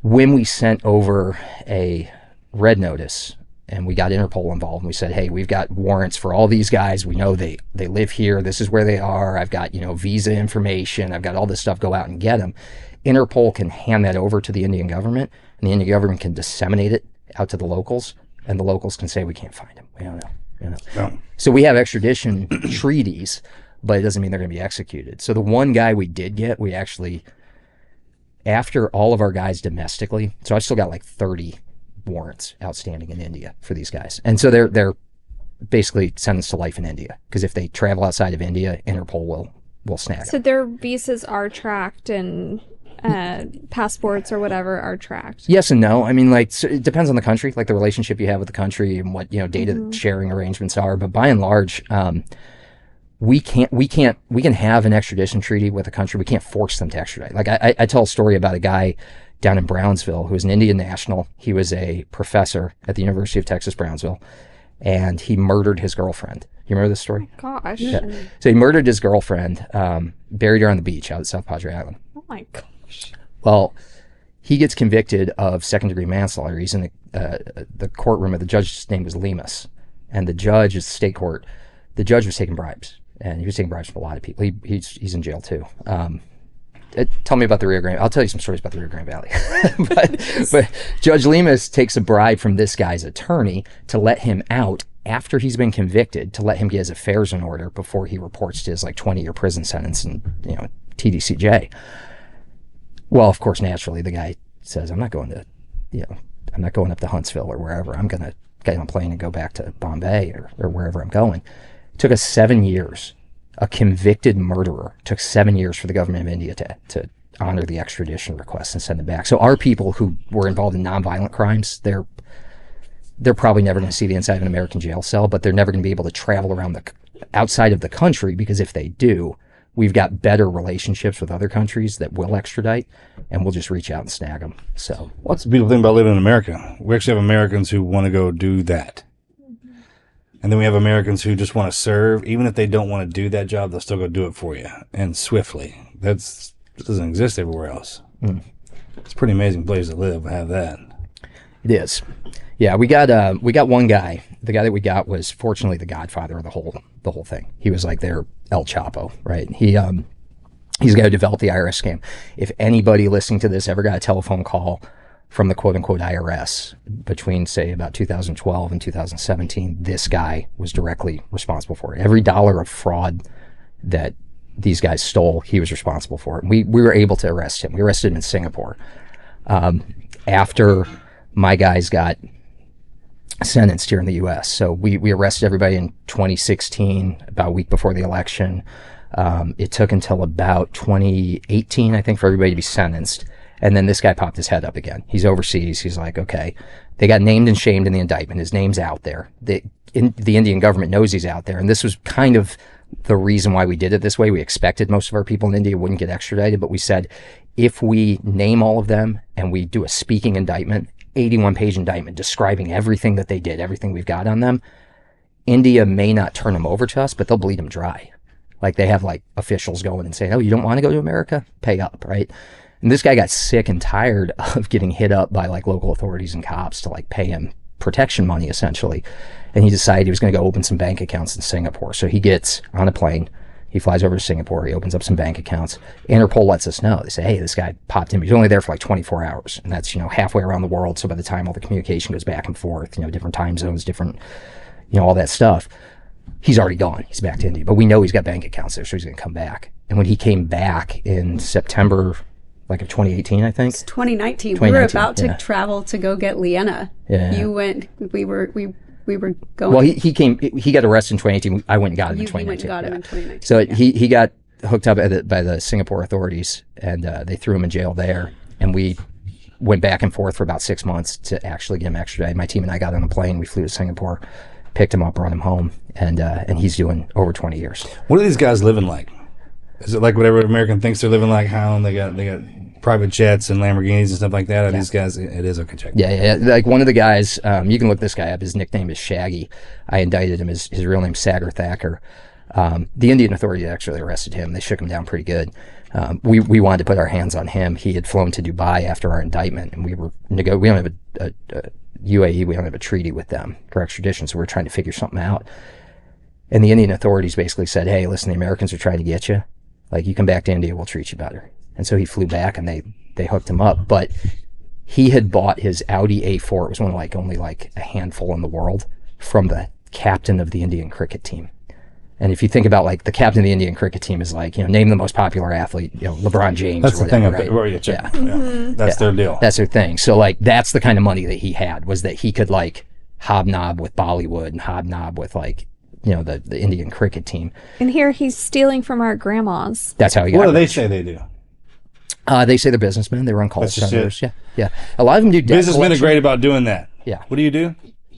when we sent over a red notice and we got Interpol involved, and we said, hey, we've got warrants for all these guys. We know they live here. This is where they are. I've got, visa information. I've got all this stuff. Go out and get them. Interpol can hand that over to the Indian government, and the Indian government can disseminate it out to the locals, and the locals can say, we can't find him. We don't know. No. So we have extradition treaties, but it doesn't mean they're going to be executed. So the one guy we did get, we actually, after all of our guys domestically, so I've still got like 30 warrants outstanding in India for these guys. And so they're basically sentenced to life in India, because if they travel outside of India, Interpol will snag them. So their visas are tracked, and passports or whatever are tracked. Yes and no. I mean, like, so it depends on the country, like the relationship you have with the country and what, data sharing arrangements are. But by and large, we can have an extradition treaty with a country. We can't force them to extradite. Like, I tell a story about a guy down in Brownsville who was an Indian national. He was a professor at the University of Texas, Brownsville, and he murdered his girlfriend. You remember this story? Oh, gosh. Yeah. So he murdered his girlfriend, buried her on the beach out at South Padre Island. Oh my gosh. Well, he gets convicted of second-degree manslaughter. He's in the courtroom, and the judge's name was Lemus, and the judge is state court. The judge was taking bribes, and he was taking bribes from a lot of people. He's in jail too. Tell me about the Rio Grande. I'll tell you some stories about the Rio Grande Valley. but Judge Lemus takes a bribe from this guy's attorney to let him out after he's been convicted, to let him get his affairs in order before he reports to his like 20-year prison sentence and TDCJ. Well, of course, naturally, the guy says, I'm not going up to Huntsville or wherever. I'm going to get on a plane and go back to Bombay or wherever I'm going. It took us 7 years. A convicted murderer took 7 years for the government of India to honor the extradition request and send it back. So our people who were involved in nonviolent crimes, they're probably never going to see the inside of an American jail cell, but they're never going to be able to travel around outside of the country, because if they do, we've got better relationships with other countries that will extradite, and we'll just reach out and snag them. So what's the beautiful thing about living in America? We actually have Americans who want to go do that. And then we have Americans who just want to serve. Even if they don't want to do that job, they'll still go do it for you, and swiftly. That doesn't exist everywhere else. It's a pretty amazing place to live. Have that. It is. Yeah, we got one guy. The guy that we got was fortunately the godfather of the whole thing. He was like their El Chapo, right? He's the guy who developed the IRS scam. If anybody listening to this ever got a telephone call from the quote-unquote IRS between, say, about 2012 and 2017, this guy was directly responsible for it. Every dollar of fraud that these guys stole, he was responsible for it. We were able to arrest him. We arrested him in Singapore. after my guys got sentenced here in the U.S. So we arrested everybody in 2016, about a week before the election. It took until about 2018, I think, for everybody to be sentenced. And then this guy popped his head up again. He's overseas. He's like, okay, they got named and shamed in the indictment. His name's out there. The Indian government knows he's out there. And this was kind of the reason why we did it this way. We expected most of our people in India wouldn't get extradited, but we said, if we name all of them and we do a speaking indictment, 81-page indictment describing everything that they did, everything we've got on them, India may not turn them over to us, but they'll bleed them dry. Like, they have like officials going and saying, oh, you don't want to go to America? Pay up, right? And this guy got sick and tired of getting hit up by like local authorities and cops to like pay him protection money, essentially. And he decided he was going to go open some bank accounts in Singapore. So he gets on a plane, he flies over to Singapore, he opens up some bank accounts. Interpol lets us know. They say, hey, this guy popped in. He's only there for like 24 hours. And that's, halfway around the world. So by the time all the communication goes back and forth, different time zones, different, all that stuff, he's already gone. He's back to India. But we know he's got bank accounts there, so he's going to come back. And when he came back in September, like of 2018, I think. It's 2019. We were about to travel to go get Leanna. Yeah. You went. We were going. Well, he came. He got arrested in 2018. I went and got him in 2019. You went and got him in 2019. So he got hooked up by the Singapore authorities, and they threw him in jail there. And we went back and forth for about 6 months to actually get him extradited. My team and I got on a plane. We flew to Singapore, picked him up, brought him home, and he's doing over 20 years. What are these guys living like? Is it like whatever American thinks they're living like? How they got private jets and Lamborghinis and stuff like that? Are these guys? It is okay. Check. Yeah. Like one of the guys, you can look this guy up. His nickname is Shaggy. I indicted him. His real name's Sagar Thacker. The Indian authorities actually arrested him. They shook him down pretty good. We wanted to put our hands on him. He had flown to Dubai after our indictment, and we don't have a UAE. We don't have a treaty with them for extradition, so we're trying to figure something out. And the Indian authorities basically said, hey, listen, the Americans are trying to get you. Like, you come back to India, we'll treat you better. And so he flew back, and they hooked him up. But he had bought his Audi A4. It was one of only a handful in the world, from the captain of the Indian cricket team. And if you think about the captain of the Indian cricket team is name the most popular athlete, LeBron James. That's or whatever, the thing. right? Yeah. Mm-hmm. That's their deal. That's their thing. So that's the kind of money that he had, was that he could hobnob with Bollywood and hobnob with the Indian cricket team. And here he's stealing from our grandmas. That's how he got What do they rich. say they do? They say they're businessmen. They run call That's just centers. Yeah. A lot of them do debt Businessmen are collection. great about doing that. Yeah. What do you do?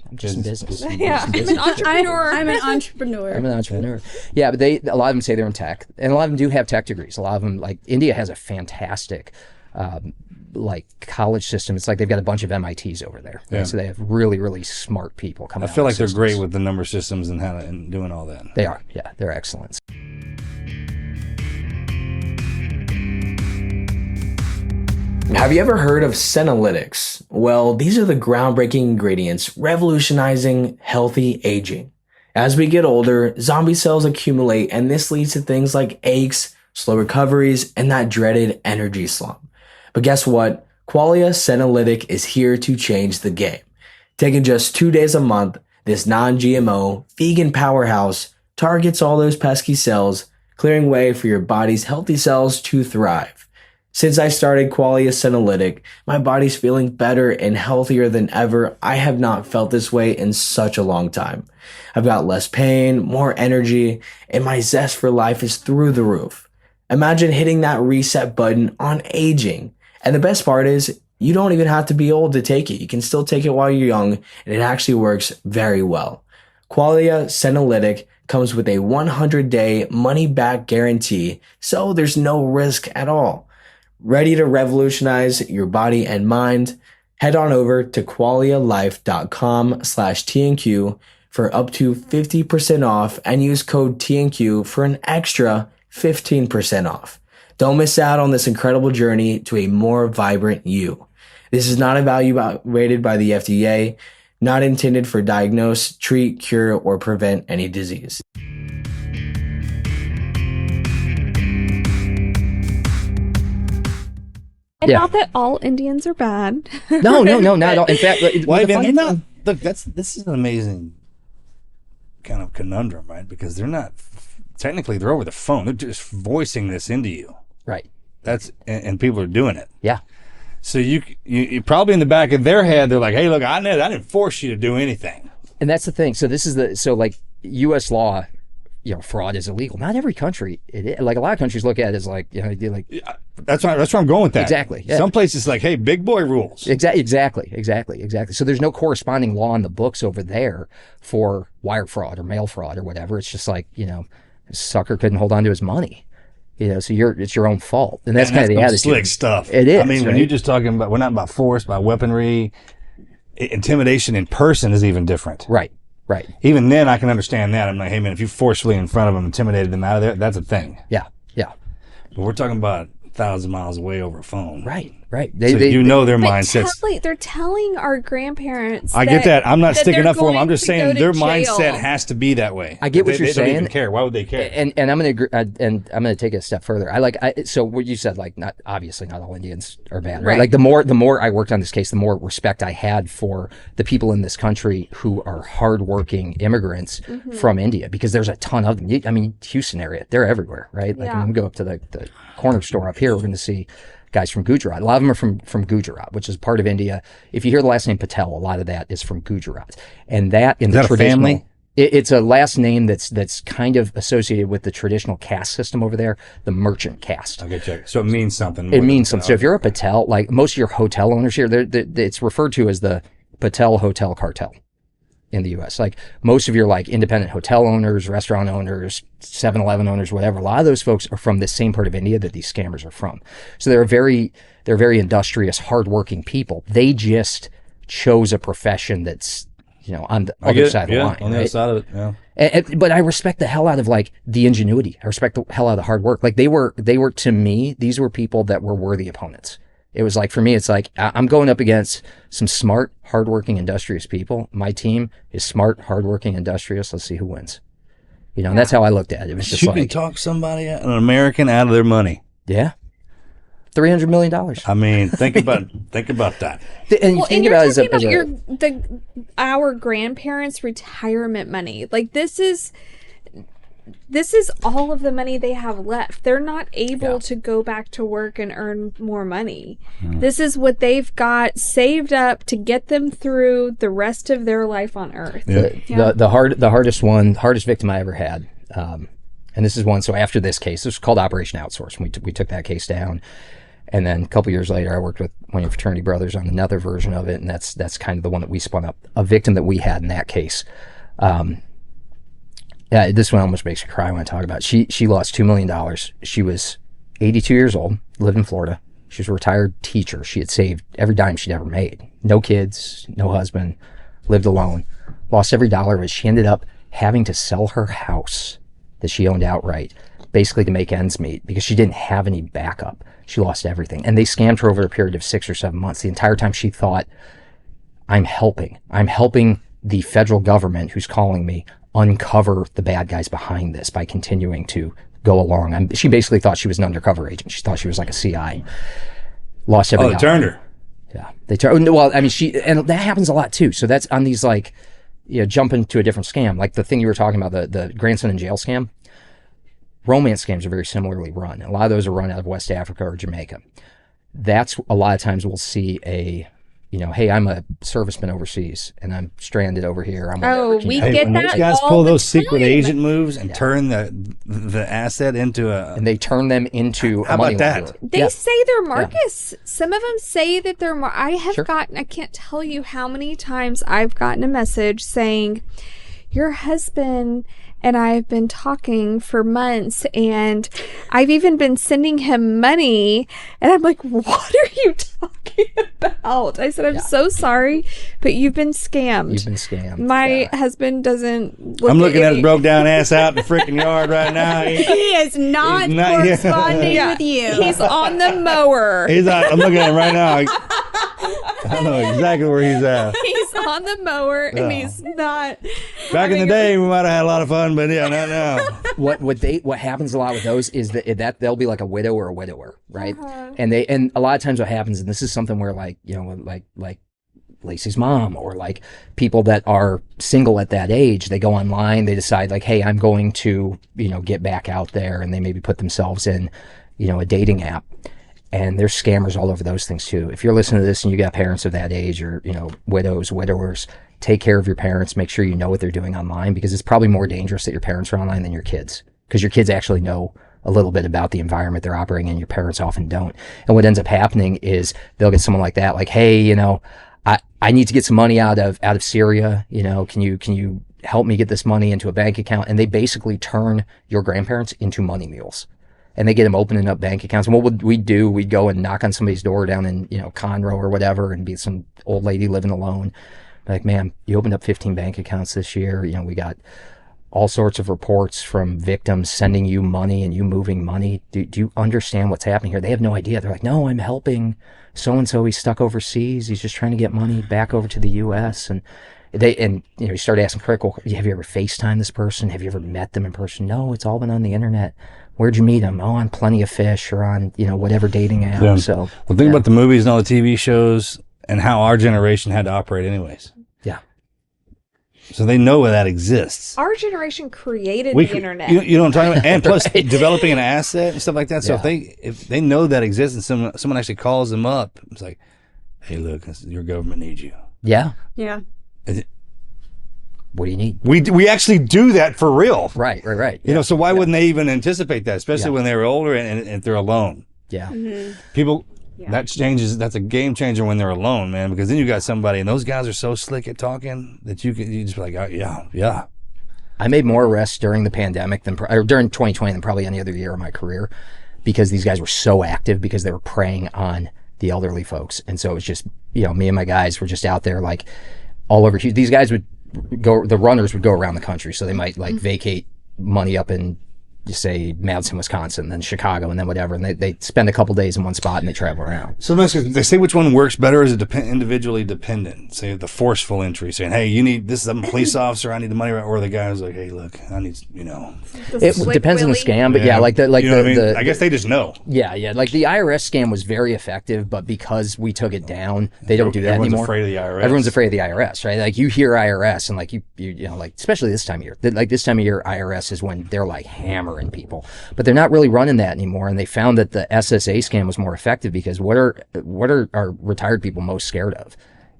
I'm just in business. Yeah, I'm an entrepreneur. I'm an entrepreneur. I'm an entrepreneur. Yeah, but a lot of them say they're in tech, and a lot of them do have tech degrees. A lot of them, India has a fantastic, college system. It's like they've got a bunch of MITs over there. Yeah. Right? So they have really, really smart people coming. I feel out like of they're systems. great with the number systems and doing all that. They are. Yeah, they're excellent. Have you ever heard of senolytics? Well, these are the groundbreaking ingredients revolutionizing healthy aging. As we get older, zombie cells accumulate, and this leads to things like aches, slow recoveries, and that dreaded energy slump. But guess what? Qualia Senolytic is here to change the game. Taking just 2 days a month, this non-GMO, vegan powerhouse targets all those pesky cells, clearing way for your body's healthy cells to thrive. Since I started Qualia Senolytic, my body's feeling better and healthier than ever. I have not felt this way in such a long time. I've got less pain, more energy, and my zest for life is through the roof. Imagine hitting that reset button on aging. And the best part is, you don't even have to be old to take it. You can still take it while you're young, and it actually works very well. Qualia Senolytic comes with a 100-day money-back guarantee, so there's no risk at all. Ready to revolutionize your body and mind? Head on over to qualialife.com/TNQ for up to 50% off and use code TNQ for an extra 15% off. Don't miss out on this incredible journey to a more vibrant you. This is not evaluated by the FDA, not intended for diagnose, treat, cure, or prevent any disease. And Yeah. not that all Indians are bad. No, not at all. In fact, Why, the funny they're not. thing- Look, this is an amazing kind of conundrum, right? Because they're not technically, they're over the phone. They're just voicing this into you. Right. And people are doing it. Yeah. So you probably in the back of their head, they're like, hey, look, I didn't force you to do anything. And that's the thing. So this is like U.S. law, fraud is illegal. Not every country, like a lot of countries look at it as like, That's where I'm going with that. Exactly. Yeah. Some places like, hey, big boy rules. Exactly. So there's no corresponding law in the books over there for wire fraud or mail fraud or whatever. It's just like, this sucker couldn't hold on to his money. So it's your own fault. And that's kind of the attitude. Slick stuff. It is. I mean, when you're just talking about, we're not about force, about weaponry, intimidation in person is even different. Right. Even then, I can understand that. I'm like, hey, man, if you forcefully in front of them, intimidated them out of there, that's a thing. Yeah. But we're talking about 1,000 miles away over a phone. Right. Their But mindsets. they're telling our grandparents. I get that. I'm not sticking up for them. I'm going just to saying go to their jail. mindset has to be that way. I get what you're They saying. don't even care. Why would they care? And I'm going to take it a step further. So what you said, like, not obviously not all Indians are bad, right? Like the more I worked on this case, the more respect I had for the people in this country who are hardworking immigrants from India, because there's a ton of them. I mean, Houston area, they're everywhere, right? Like when we go up to the corner store up here, we're going to see guys from Gujarat. A lot of them are from Gujarat, which is part of India. If you hear the last name Patel, a lot of that is from Gujarat. And that in the traditional family? It's a last name that's kind of associated with the traditional caste system over there, the merchant caste. Okay, check. So it means something. It means something. So if you're a Patel, like most of your hotel owners here, it's referred to as the Patel Hotel Cartel in the U.S. Like most of your like independent hotel owners, restaurant owners, 7-Eleven owners, whatever, a lot of those folks are from the same part of India that these scammers are from. So they're very industrious, hardworking people. They just chose a profession that's, on the other side of the line. On the other side of it, yeah. But I respect the hell out of like the ingenuity. I respect the hell out of the hard work. Like they were to me, these were people that were worthy opponents. It was like, for me, it's like, I'm going up against some smart, hardworking, industrious people. My team is smart, hardworking, industrious. Let's see who wins. And that's how I looked at it. It was just you can talk somebody, an American, out of their money. Yeah. $300 million. I mean, think about that. And you think about it as our grandparents' retirement money. Like this is all of the money they have left. They're not able to go back to work and earn more money. This is what they've got saved up to get them through the rest of their life on Earth. The hardest victim I ever had. And this is one. So after this case, this was called Operation Outsource. We took that case down. And then a couple years later, I worked with one of your fraternity brothers on another version of it. And that's kind of the one that we spun up. A victim that we had in that case. This one almost makes me cry when I talk about it. She lost $2 million. She was 82 years old, lived in Florida. She was a retired teacher. She had saved every dime she'd ever made. No kids, no husband, lived alone. Lost every dollar of it. She ended up having to sell her house that she owned outright, basically to make ends meet, because she didn't have any backup. She lost everything. And they scammed her over a period of 6 or 7 months. The entire time she thought, I'm helping the federal government who's calling me uncover the bad guys behind this by continuing to go along. She basically thought she was an undercover agent. She thought she was like a CI. Lost every dollar. They turned her. Yeah. They turned. Well, I mean, and that happens a lot too. So that's on these like, jumping to a different scam. Like the thing you were talking about, the grandson in jail scam. Romance scams are very similarly run. A lot of those are run out of West Africa or Jamaica. That's a lot of times we'll see hey, I'm a serviceman overseas and I'm stranded over here. We get when that. Those guys all pull the those secret time. agent moves and turn the asset into and they turn them into how a money about launderer. that? They say they're Marcus. Some of them say that they're I have Sure. I can't tell you how many times I've gotten a message saying, your husband and I have been talking for months and I've even been sending him money. And I'm like, what are you talking about? I said, I'm so sorry, but you've been scammed. You've been scammed. My husband doesn't I'm looking at his broke down ass out in the freaking yard right now. He is not corresponding with you. He's on the mower. I'm looking at him right now. I know exactly where he's at. He's on the mower and he's not. Back in the day, we might have had a lot of fun, but not now. What happens a lot with those is that they'll be like a widow or a widower, right? And a lot of times what happens, and this is something where like Lacey's mom or like people that are single at that age, they go online, they decide like, hey, I'm going to get back out there, and they maybe put themselves in a dating app. And there's scammers all over those things too. If you're listening to this and you got parents of that age, or, you know, widows, widowers, take care of your parents. Make sure you know what they're doing online, because it's probably more dangerous that your parents are online than your kids, because your kids actually know a little bit about the environment they're operating in. Your parents often don't. And what ends up happening is they'll get someone like that, like, hey, you know, I need to get some money out of Syria. You know, can you help me get this money into a bank account? And they basically turn your grandparents into money mules. And they get them opening up bank accounts. And what would we do? We'd go and knock on somebody's door down in, you know, Conroe or whatever, and be some old lady living alone. Like, ma'am, you opened up 15 bank accounts this year. You know, we got all sorts of reports from victims sending you money and you moving money. Do you understand what's happening here? They have no idea. They're like, no, I'm helping so-and-so. He's stuck overseas. He's just trying to get money back over to the U.S. And you know, you start asking critical, have you ever FaceTimed this person? Have you ever met them in person? No, it's all been on the internet. Where'd you meet them? Oh, on Plenty of Fish, or on, you know, whatever dating app. Yeah. So, well, think about the movies and all the TV shows and how our generation had to operate anyways. Yeah. So they know that exists. Our generation created the internet. You know what I'm talking about? And plus developing an asset and stuff like that. So if they know that exists and someone actually calls them up, it's like, hey, look, your government needs you. Yeah. Yeah. What do you need? We actually do that for real. Right. You know, so why wouldn't they even anticipate that, especially when they were older and if they're alone? Yeah. Mm-hmm. People, that's a game changer when they're alone, man, because then you got somebody, and those guys are so slick at talking that you just be like, oh, yeah. I made more arrests during the pandemic or during 2020 than probably any other year of my career, because these guys were so active, because they were preying on the elderly folks. And so it was just, you know, me and my guys were just out there, like, all over. These guys the runners would go around the country. So they might, like, vacate money up in, just say, Madison, Wisconsin, then Chicago, and then whatever. And they spend a couple days in one spot and they travel around. So they say which one works better as individually dependent. Say the forceful entry, saying, hey, you need this, I'm a police officer, I need the money, or the guy who's like, hey, look, I need, you know. It depends on the scam, but I guess they just know. Yeah. Like the IRS scam was very effective, but because we took it down, they don't do that anymore. Everyone's afraid of the IRS. Everyone's afraid of the IRS, right? Like, you hear IRS and, like, you know, like, especially this time of year. Like, this time of year, IRS is when they're, like, hammering people, but they're not really running that anymore. And they found that the SSA scam was more effective, because what are our retired people most scared of?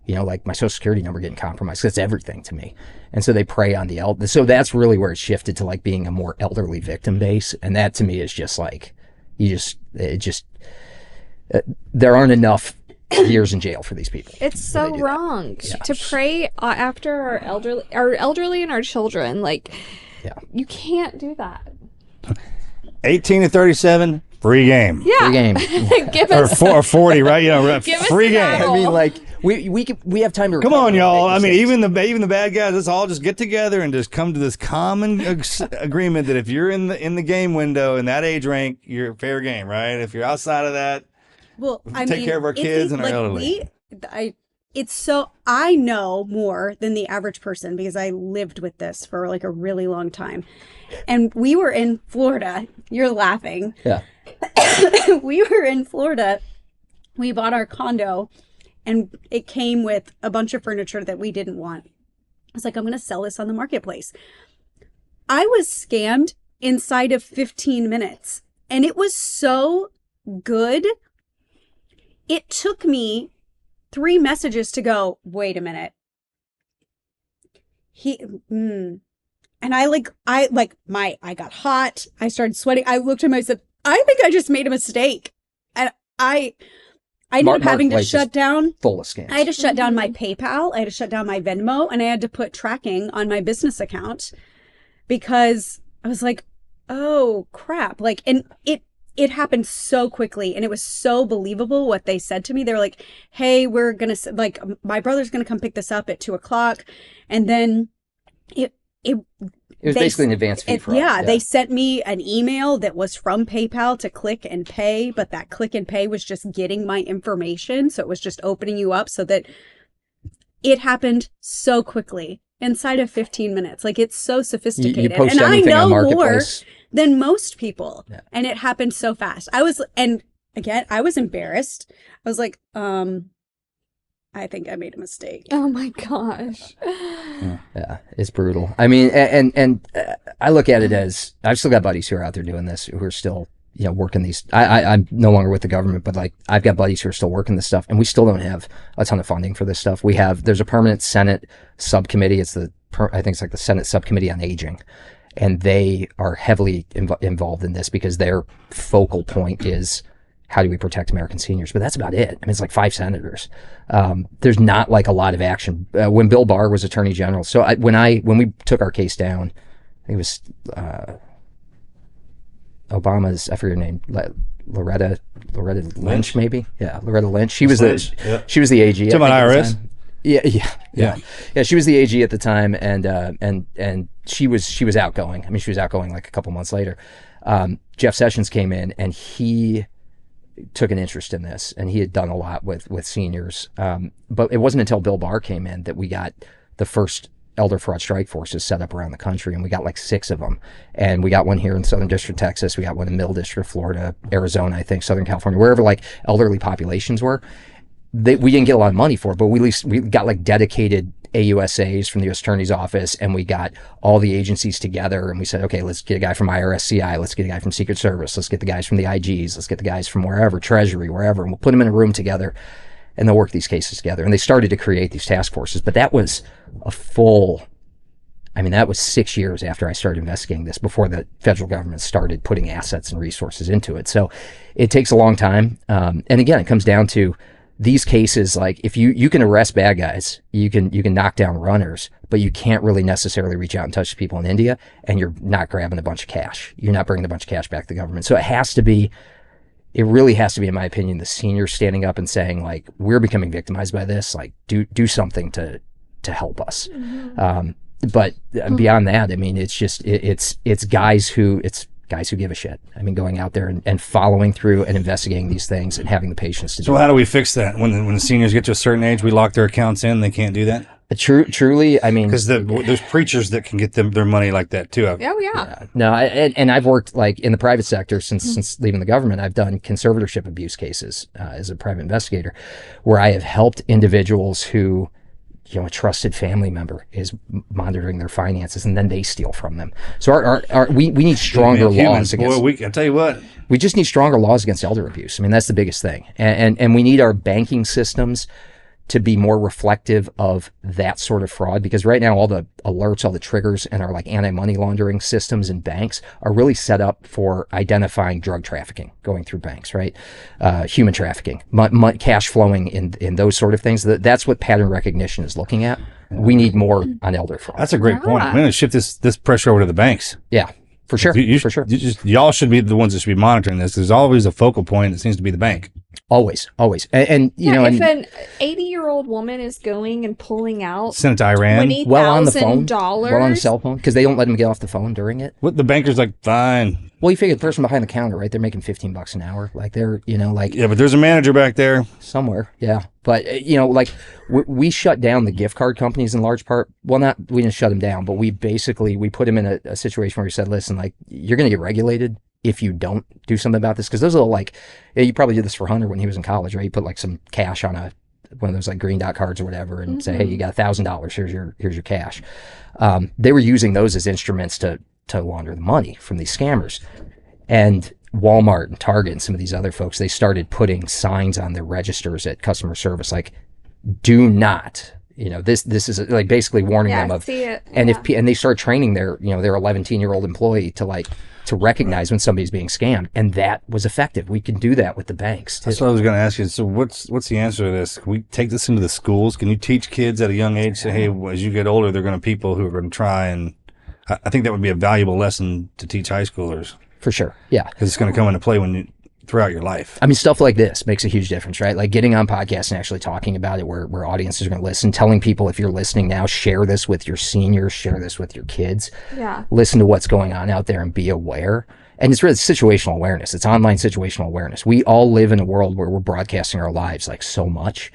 You know, like, my social security number getting compromised. That's everything to me. And so they prey on the elder. So that's really where it shifted to, like, being a more elderly victim base. And that to me is just like, there aren't enough years in jail for these people. It's so wrong to prey after our elderly and our children. Like, you can't do that. 18 to 37, free game. Yeah. Free game. Give us or 40, right? You know, free game. I mean, like, we have time to come on, y'all. I mean, even the bad guys, let's all just get together and just come to this common agreement that if you're in the game window in that age rank, you're fair game, right? If you're outside of that, take care of our kids and our elderly. I know more than the average person, because I lived with this for, like, a really long time. And we were in Florida. You're laughing. Yeah. We were in Florida. We bought our condo, and it came with a bunch of furniture that we didn't want. I was like, I'm going to sell this on the marketplace. I was scammed inside of 15 minutes, and it was so good. It took me 3 messages to go, wait a minute. And I got hot. I started sweating. I looked at myself. I think I just made a mistake. And I ended up having to shut down. Full of scams. I had to shut down my PayPal. I had to shut down my Venmo, and I had to put tracking on my business account, because I was like, oh crap. Like, and it happened so quickly, and it was so believable what they said to me. They were like, hey, we're going to, like, my brother's going to come pick this up at 2:00. And then it was basically an advance fee for us. Yeah, they sent me an email that was from PayPal to click and pay, but that click and pay was just getting my information. So it was just opening you up, so that it happened so quickly inside of 15 minutes. Like, it's so sophisticated. You post and I anything know on more Marketplace than most people. Yeah. And it happened so fast. I was embarrassed. I was like, I think I made a mistake. Oh my gosh. Yeah, it's brutal. I mean, and I look at it as, I've still got buddies who are out there doing this, who are still, working these. I'm no longer with the government, but like I've got buddies who are still working this stuff, and we still don't have a ton of funding for this stuff. There's a permanent Senate subcommittee. I think it's like the Senate Subcommittee on Aging, and they are heavily involved in this because their focal point is how do we protect American seniors? But that's about it. I mean, it's like 5 senators. There's not like a lot of action. When Bill Barr was Attorney General, so when we took our case down, I think it was Obama's, I forget her name, Loretta Lynch, maybe. Yeah, Loretta Lynch. She was the AG. Talking about IRS. Yeah. She was the AG at the time, and she was outgoing. I mean, she was outgoing like a couple months later. Jeff Sessions came in, and he took an interest in this, and he had done a lot with seniors. But it wasn't until Bill Barr came in that we got the first elder fraud strike forces set up around the country, and we got like 6 of them. And we got one here in Southern District, Texas. We got one in Middle District, Florida, Arizona, I think, Southern California, wherever like elderly populations were. We didn't get a lot of money for it, but we got like dedicated AUSAs from the U.S. Attorney's Office, and we got all the agencies together, and we said, okay, let's get a guy from IRSCI, let's get a guy from Secret Service, let's get the guys from the IGs, let's get the guys from wherever, Treasury, wherever, and we'll put them in a room together, and they'll work these cases together. And they started to create these task forces, but that was that was 6 years after I started investigating this, before the federal government started putting assets and resources into it. So it takes a long time. And again, it comes down to these cases. Like if you can arrest bad guys, you can knock down runners, but you can't really necessarily reach out and touch people in India, and you're not grabbing a bunch of cash. You're not bringing a bunch of cash back to the government. So it really has to be, in my opinion, the seniors standing up and saying, like, we're becoming victimized by this. Like, do something to help us. Mm-hmm. But beyond that, I mean, it's just, it's guys who give a shit. I mean, going out there and following through and investigating these things and having the patience to do it. So how do we fix that? When the seniors get to a certain age, we lock their accounts in, they can't do that? Truly, I mean, because there's preachers that can get their money like that too. Oh yeah. No, and I've worked like in the private sector since leaving the government. I've done conservatorship abuse cases as a private investigator, where I have helped individuals who, a trusted family member is monitoring their finances, and then they steal from them. So we need stronger laws against. I tell you what, we just need stronger laws against elder abuse. I mean, that's the biggest thing, and we need our banking systems to be more reflective of that sort of fraud, because right now all the alerts, all the triggers, and our like anti-money laundering systems in banks are really set up for identifying drug trafficking going through banks, right? Human trafficking, cash flowing in those sort of things. That's what pattern recognition is looking at. We need more on elder fraud. That's a great point. We're going to shift this pressure over to the banks. Yeah. For sure. For sure. Y'all should be the ones that should be monitoring this. There's always a focal point. It seems to be the bank. Always. And if an 80-year-old woman is going and pulling out send it to Iran. $20,000, well on the phone, well on the cell phone, because they don't let them get off the phone during it. What the banker's like, fine. Well, you figure the person behind the counter, right? They're making $15 an hour. Like they're, yeah, but there's a manager back there somewhere. Yeah, but like we shut down the gift card companies in large part. Well, we didn't shut them down, but we put them in a situation where we said, listen, like you're going to get regulated if you don't do something about this. Because those are like, you probably did this for Hunter when he was in college, right? You put like some cash on one of those like green dot cards or whatever, and say, hey, you got $1,000. Here's your cash. They were using those as instruments to launder the money from these scammers. And Walmart and Target and some of these other folks, they started putting signs on their registers at customer service like, do not, this is like basically warning them of, and and they start training their 11-year-old employee to recognize when somebody's being scammed, and that was effective. We can do that with the banks too. That's what I was going to ask you. So what's the answer to this? Can we take this into the schools? Can you teach kids at a young age, say, hey, as you get older, they're going to people who are going to try, and I think that would be a valuable lesson to teach high schoolers. For sure. Yeah. Because it's going to come into play throughout your life. I mean, stuff like this makes a huge difference, right? Like getting on podcasts and actually talking about it where audiences are going to listen, telling people, if you're listening now, share this with your seniors, share this with your kids. Yeah. Listen to what's going on out there and be aware. And it's really situational awareness. It's online situational awareness. We all live in a world where we're broadcasting our lives like so much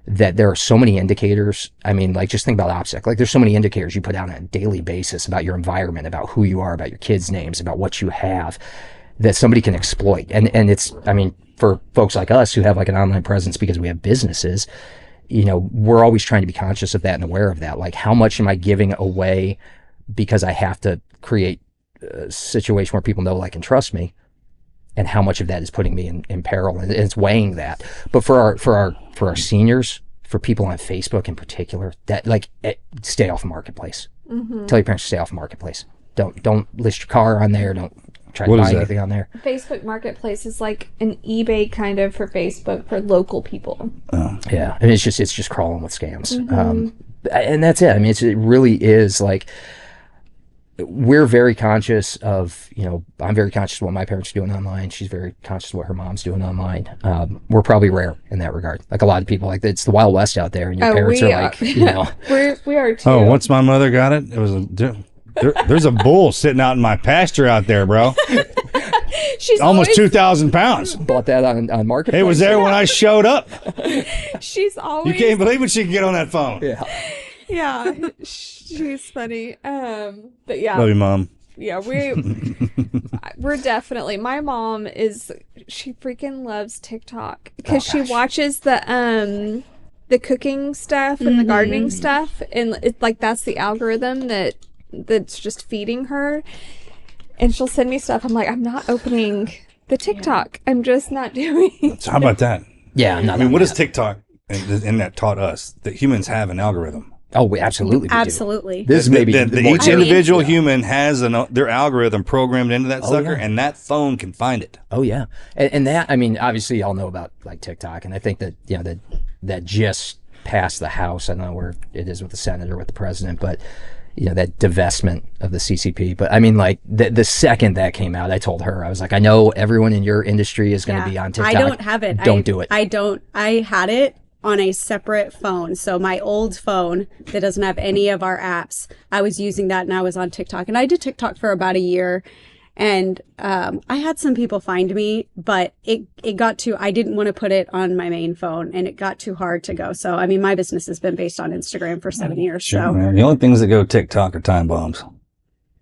that there are so many indicators. I mean, like just think about OPSEC. Like there's so many indicators you put out on a daily basis about your environment, about who you are, about your kids' names, about what you have, that somebody can exploit. And it's, I mean, for folks like us who have like an online presence because we have businesses, we're always trying to be conscious of that and aware of that. Like how much am I giving away because I have to create a situation where people know, like, and trust me? and how much of that is putting me in peril, and it's weighing that. But for our seniors, for people on Facebook in particular, that stay off Marketplace. Tell your parents to stay off Marketplace. Don't list your car on there. Don't try to buy anything on there. Facebook Marketplace is like an eBay kind of for Facebook for local people. Yeah, and it's just crawling with scams. And that's it. I mean, it really is like, we're very conscious of, I'm very conscious of what my parents are doing online. She's very conscious of what her mom's doing online. We're probably rare in that regard. Like a lot of people, like it's the Wild West out there, and your parents are like, we are too. Oh, once my mother got it, it was there's a bull sitting out in my pasture out there, bro. She's almost 2,000 pounds. Bought that on Marketplace. It was there when I showed up. She's always. You can't believe what she can get on that phone. Yeah, she's funny. But yeah, Love you, Mom. Yeah, we're definitely. My mom she freaking loves TikTok because she watches the cooking stuff and the gardening stuff, and it's like that's the algorithm that's just feeding her. And she'll send me stuff. I'm like, I'm not opening the TikTok. I'm just not doing. So how about that? Yeah, I mean, what does TikTok and that taught us? That humans have an algorithm. Oh, we absolutely. Absolutely. This is maybe each individual human has their algorithm programmed into that sucker, and that phone can find it. Oh yeah, and that, I mean, obviously y'all know about like TikTok, and I think that that just passed the House. I don't know where it is with the Senate or with the president, but that divestment of the CCP. But I mean, like the second that came out, I told her, I was like, I know everyone in your industry is going to be on TikTok. I don't have it. Don't do it. I had it on a separate phone. So my old phone that doesn't have any of our apps, I was using that and I was on TikTok. And I did TikTok for about a year. And I had some people find me, but it got to, I didn't want to put it on my main phone, and it got too hard to go. So, I mean, my business has been based on Instagram for 7 years. Sure, so man. The only things that go TikTok are time bombs.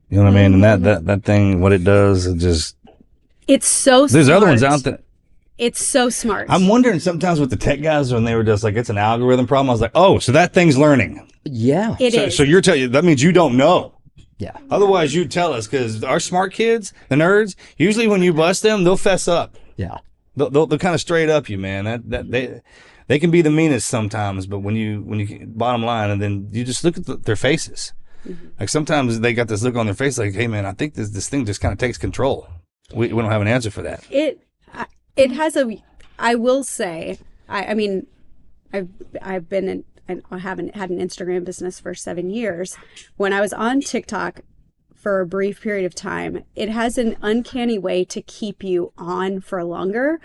You know what I mean? And that thing, what it does, it's so smart. There's other ones out there. It's so smart. I'm wondering sometimes with the tech guys when they were just like, it's an algorithm problem. I was like, oh, so that thing's learning. Yeah. It is. So you're telling, that means you don't know. Yeah. Otherwise, you tell us, because our smart kids, the nerds, usually when you bust them, they'll fess up. Yeah. They'll kind of straight up you, man. They can be the meanest sometimes, but when you bottom line, and then you just look at their faces. Like sometimes they got this look on their face, like, hey man, I think this thing just kind of takes control. We don't have an answer for that. It has I will say, I mean, I've been in. I haven't had an Instagram business for 7 years. When I was on TikTok for a brief period of time, it has an uncanny way to keep you on for longer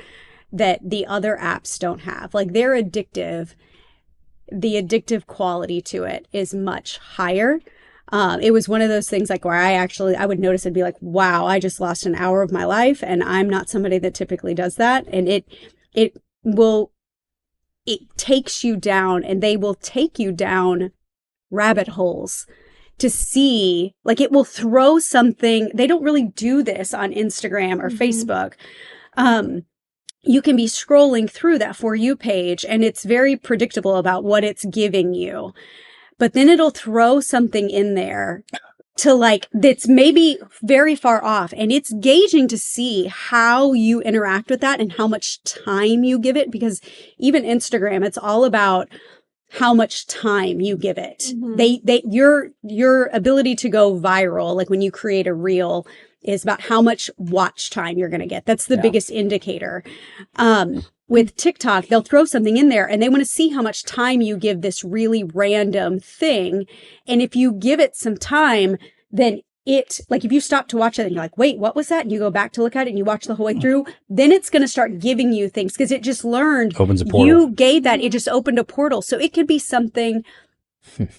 that the other apps don't have. Like, they're addictive. The addictive quality to it is much higher. It was one of those things like where I would notice and be like, wow, I just lost an hour of my life, and I'm not somebody that typically does that. And it takes you down, and they will take you down rabbit holes to see, like, it will throw something. They don't really do this on Instagram or Facebook. You can be scrolling through that For You page, and it's very predictable about what it's giving you. But then it'll throw something in there to like, that's maybe very far off, and it's gauging to see how you interact with that and how much time you give it, because even Instagram, it's all about how much time you give it. Your ability to go viral, like when you create a reel, is about how much watch time you're going to get. That's the biggest indicator. With TikTok, they'll throw something in there and they want to see how much time you give this really random thing. And if you give it some time, then like if you stop to watch it and you're like, wait, what was that? And you go back to look at it and you watch the whole way through, then it's going to start giving you things because it just learned. Opens a portal. You gave that. It just opened a portal. So it could be something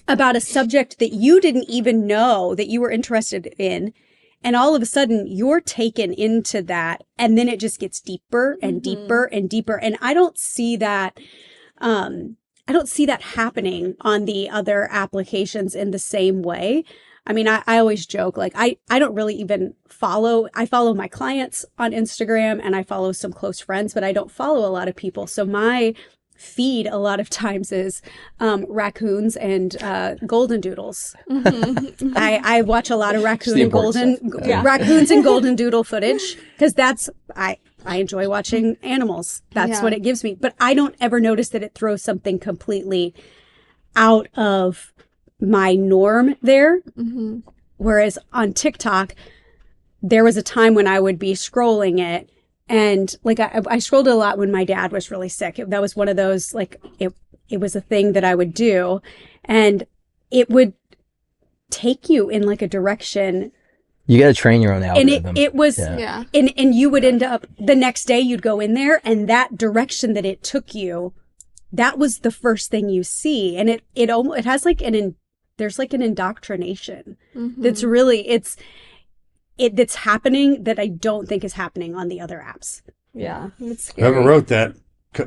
about a subject that you didn't even know that you were interested in. And all of a sudden you're taken into that, and then it just gets deeper and deeper and deeper. And I don't see that. I don't see that happening on the other applications in the same way. I mean, I always joke, like, I don't really even I follow my clients on Instagram and I follow some close friends, but I don't follow a lot of people. So my feed a lot of times is raccoons and golden doodles. I watch a lot of raccoons and golden doodle footage because I enjoy watching animals. That's what it gives me. But I don't ever notice that it throws something completely out of my norm there. Whereas on TikTok, there was a time when I would be scrolling it, and like I scrolled a lot when my dad was really sick. That was one of those, like, it was a thing that I would do, and it would take you in like a direction. You got to train your own algorithm. And it was, and you would end up, the next day you'd go in there, and that direction that it took you, that was the first thing you see. And it has like there's like an indoctrination that's really, that's happening that I don't think is happening on the other apps. Yeah. It's scary. Whoever wrote that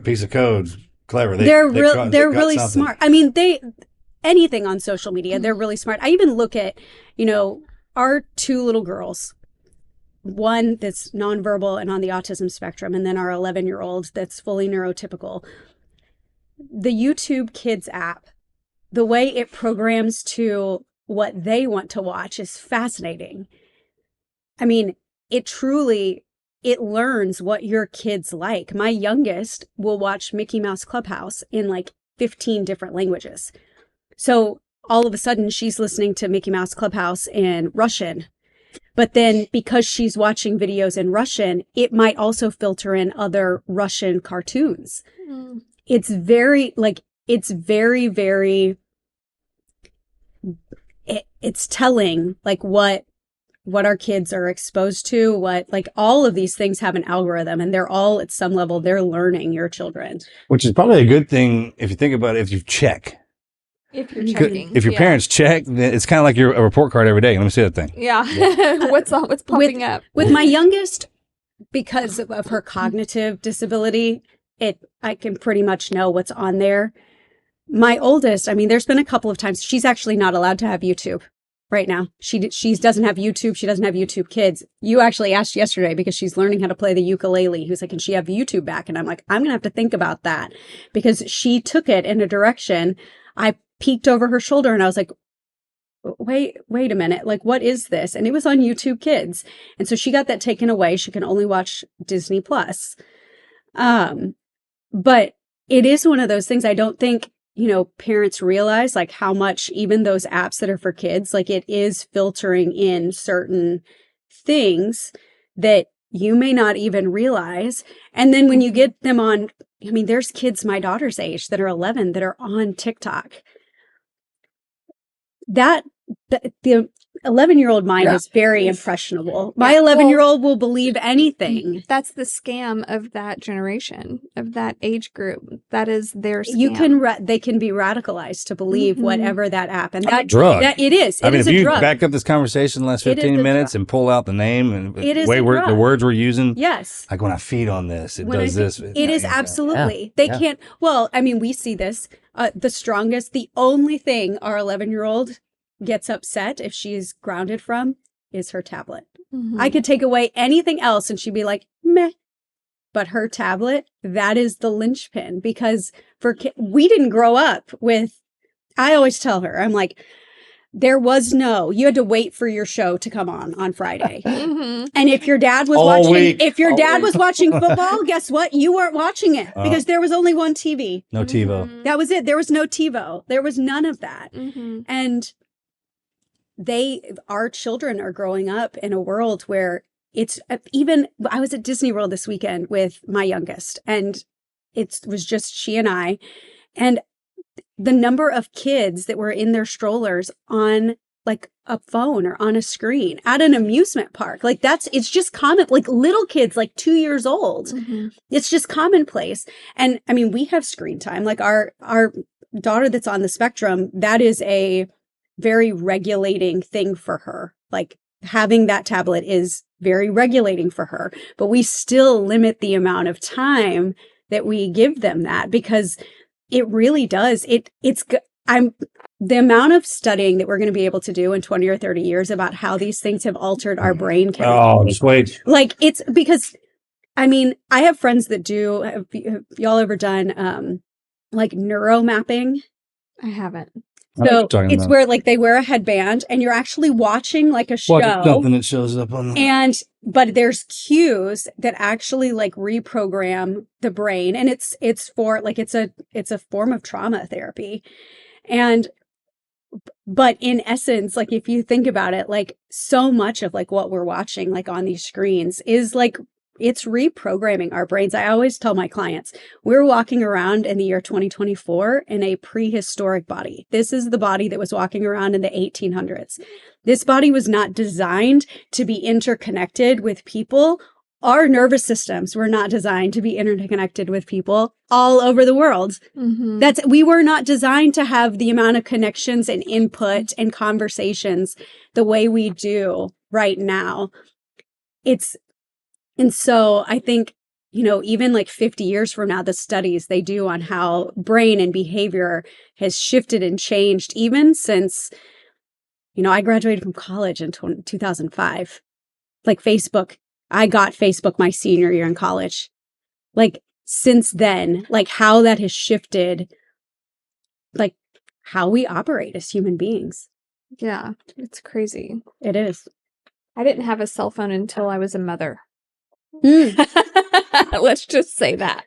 piece of code, clever. They're really smart. I mean, anything on social media, they're really smart. I even look at, our 2 little girls, one that's nonverbal and on the autism spectrum, and then our 11-year-old that's fully neurotypical. The YouTube Kids app, the way it programs to what they want to watch is fascinating. I mean, it learns what your kids like. My youngest will watch Mickey Mouse Clubhouse in like 15 different languages. So all of a sudden she's listening to Mickey Mouse Clubhouse in Russian. But then because she's watching videos in Russian, it might also filter in other Russian cartoons. It's very, it's telling like what our kids are exposed to, like all of these things have an algorithm, and they're all at some level, they're learning your children. Which is probably a good thing if you think about it, if you check. If you're checking. If your parents check, then it's kind of like a report card every day. Let me see that thing. Yeah. What's popping up? With my youngest, because of her cognitive disability, I can pretty much know what's on there. My oldest, I mean, there's been a couple of times she's actually not allowed to have YouTube right now. She doesn't have YouTube. She doesn't have YouTube Kids. You actually asked yesterday because she's learning how to play the ukulele. He was like, can she have YouTube back? And I'm like, I'm going to have to think about that, because she took it in a direction. I peeked over her shoulder and I was like, wait a minute. Like, what is this? And it was on YouTube Kids. And so she got that taken away. She can only watch Disney Plus. But it is one of those things I don't think, parents realize like how much even those apps that are for kids, like it is filtering in certain things that you may not even realize. And then when you get them on, I mean, there's kids my daughter's age that are 11 that are on TikTok. The 11-year-old mind is very impressionable. My 11-year-old will believe anything. That's the scam of that generation, of that age group. That is their scam. They can be radicalized to believe whatever that app, and that drug. That it is. I mean, if you drug. back up this conversation in the last 15 minutes and pull out the name and the words we're using. Yes. Like when I feed on this, it does this. It is absolutely. They can't. Well, I mean, we see this. The only thing our 11-year-old gets upset if she's grounded from is her tablet. I could take away anything else and she'd be like, meh. But her tablet, that is the linchpin, because we didn't grow up with, I always tell her, I'm like, you had to wait for your show to come on Friday. And if your dad was watching football, guess what? You weren't watching it because there was only one TV. No TiVo. That was it. There was no TiVo. There was none of that. And our children are growing up in a world where it's I was at Disney World this weekend with my youngest, and it was just she and I, and the number of kids that were in their strollers on like a phone or on a screen at an amusement park. Like it's just common, like little kids, like 2 years old. It's just commonplace. And I mean, we have screen time, like our daughter that's on the spectrum, that is a very regulating thing for her. Like having that tablet is very regulating for her, but we still limit the amount of time that we give them that, because it really does. The amount of studying that we're going to be able to do in 20 or 30 years about how these things have altered our brain chemistry. Oh, just wait. Like it's because, I mean, I have friends that do, have y'all ever done, like neuromapping? I haven't. I know what So you're talking it's about. where like they wear a headband and you're actually watching like a show. Watch something that shows up on the... But there's cues that actually like reprogram the brain, and it's for like it's a form of trauma therapy. But in essence, like if you think about it, like so much of like what we're watching like on these screens is like it's reprogramming our brains. I always tell my clients, we're walking around in the year 2024 in a prehistoric body. This is the body that was walking around in the 1800s. This body was not designed to be interconnected with people. Our nervous systems were not designed to be interconnected with people all over the world. Mm-hmm. We were not designed to have the amount of connections and input and conversations the way we do right now. And so I think, even like 50 years from now, the studies they do on how brain and behavior has shifted and changed, even since, I graduated from college in 2005. Like Facebook, I got Facebook my senior year in college. Like since then, like how that has shifted, like how we operate as human beings. Yeah, it's crazy. It is. I didn't have a cell phone until I was a mother. Mm. Let's just say that.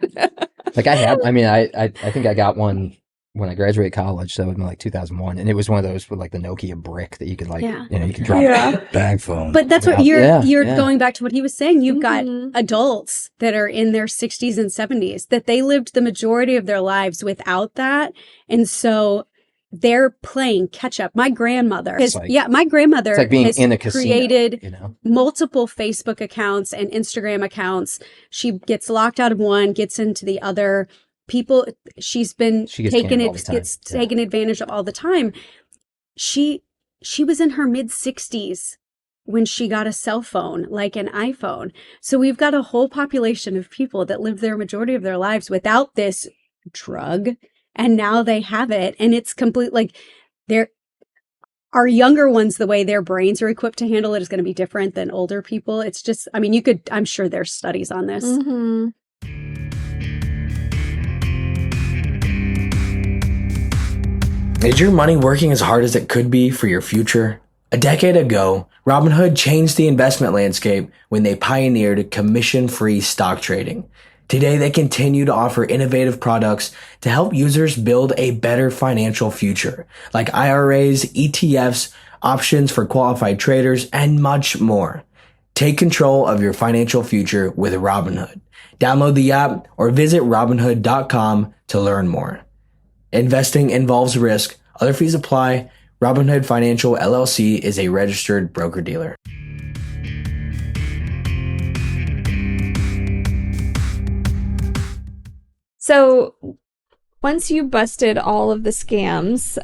Like I think I got one when I graduated college, so it was like 2001, and it was one of those with like the Nokia brick that you could you could drop. Yeah. Bag phone. But that's what Yeah. you're Yeah. going back to what he was saying. You've got Mhm. adults that are in their 60s and 70s that they lived the majority of their lives without that. And so they're playing catch up. My grandmother It's my grandmother It's like being has in a casino, created . multiple Facebook accounts and Instagram accounts. She gets locked out of one, gets into the other. People, she's been She gets taken canned all the time. gets Yeah. taken advantage of all the time. She was in her mid 60s when she got a cell phone, like an iPhone. So we've got a whole population of people that lived their majority of their lives without this drug, and now they have it, and it's complete. Like our younger ones, the way their brains are equipped to handle it is going to be different than older people. It's just, I'm sure there's studies on this. Mm-hmm. Is your money working as hard as it could be for your future? A decade ago, Robinhood changed the investment landscape when they pioneered commission-free stock trading. Today, they continue to offer innovative products to help users build a better financial future, like IRAs, ETFs, options for qualified traders, and much more. Take control of your financial future with Robinhood. Download the app or visit Robinhood.com to learn more. Investing involves risk. Other fees apply. Robinhood Financial LLC is a registered broker-dealer. So once you busted all of the scams,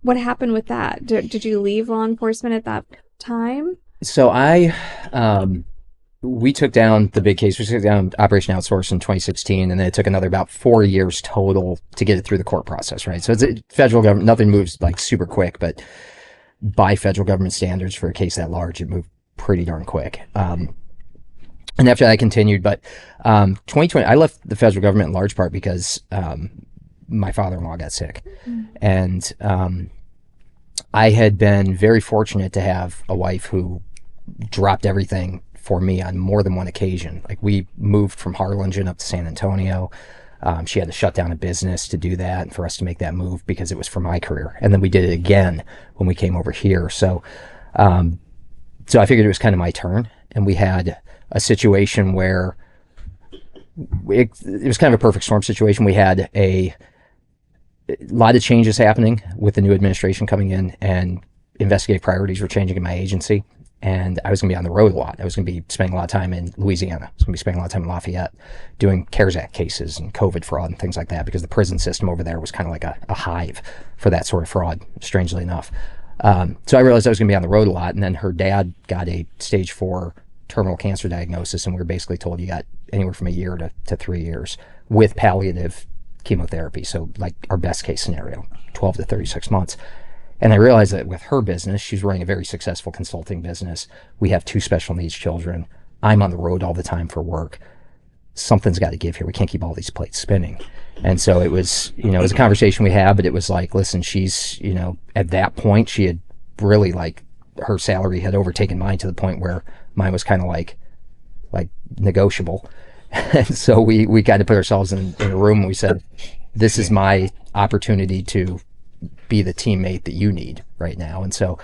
what happened with that? Did you leave law enforcement at that time? So we took down the big case. We took down Operation Outsource in 2016, and then it took another about 4 years total to get it through the court process, right? So it's a federal government, nothing moves like super quick, but by federal government standards for a case that large, it moved pretty darn quick. And after that, I continued, but 2020, I left the federal government in large part because my father-in-law got sick. And I had been very fortunate to have a wife who dropped everything for me on more than one occasion. Like we moved from Harlingen up to San Antonio. She had to shut down a business to do that and for us to make that move because it was for my career. And then we did it again when we came over here. So I figured it was kind of my turn, and we had a situation where it was kind of a perfect storm situation. We had a lot of changes happening with the new administration coming in, and investigative priorities were changing in my agency. And I was going to be on the road a lot. I was going to be spending a lot of time in Louisiana. I was going to be spending a lot of time in Lafayette doing CARES Act cases and COVID fraud and things like that, because the prison system over there was kind of like a hive for that sort of fraud, strangely enough. So I realized I was going to be on the road a lot. And then her dad got a stage 4 terminal cancer diagnosis, and we were basically told you got anywhere from a year to 3 years with palliative chemotherapy. So like our best case scenario, 12 to 36 months. And I realized that with her business, she's running a very successful consulting business. We have 2 special needs children. I'm on the road all the time for work. something's got to give here. We can't keep all these plates spinning. And so it was, it was a conversation we had, but it was like, listen, she's, at that point, she had really like, her salary had overtaken mine to the point where mine was kind of like negotiable. And so we kind of put ourselves in a room and we said, this is my opportunity to be the teammate that you need right now. And so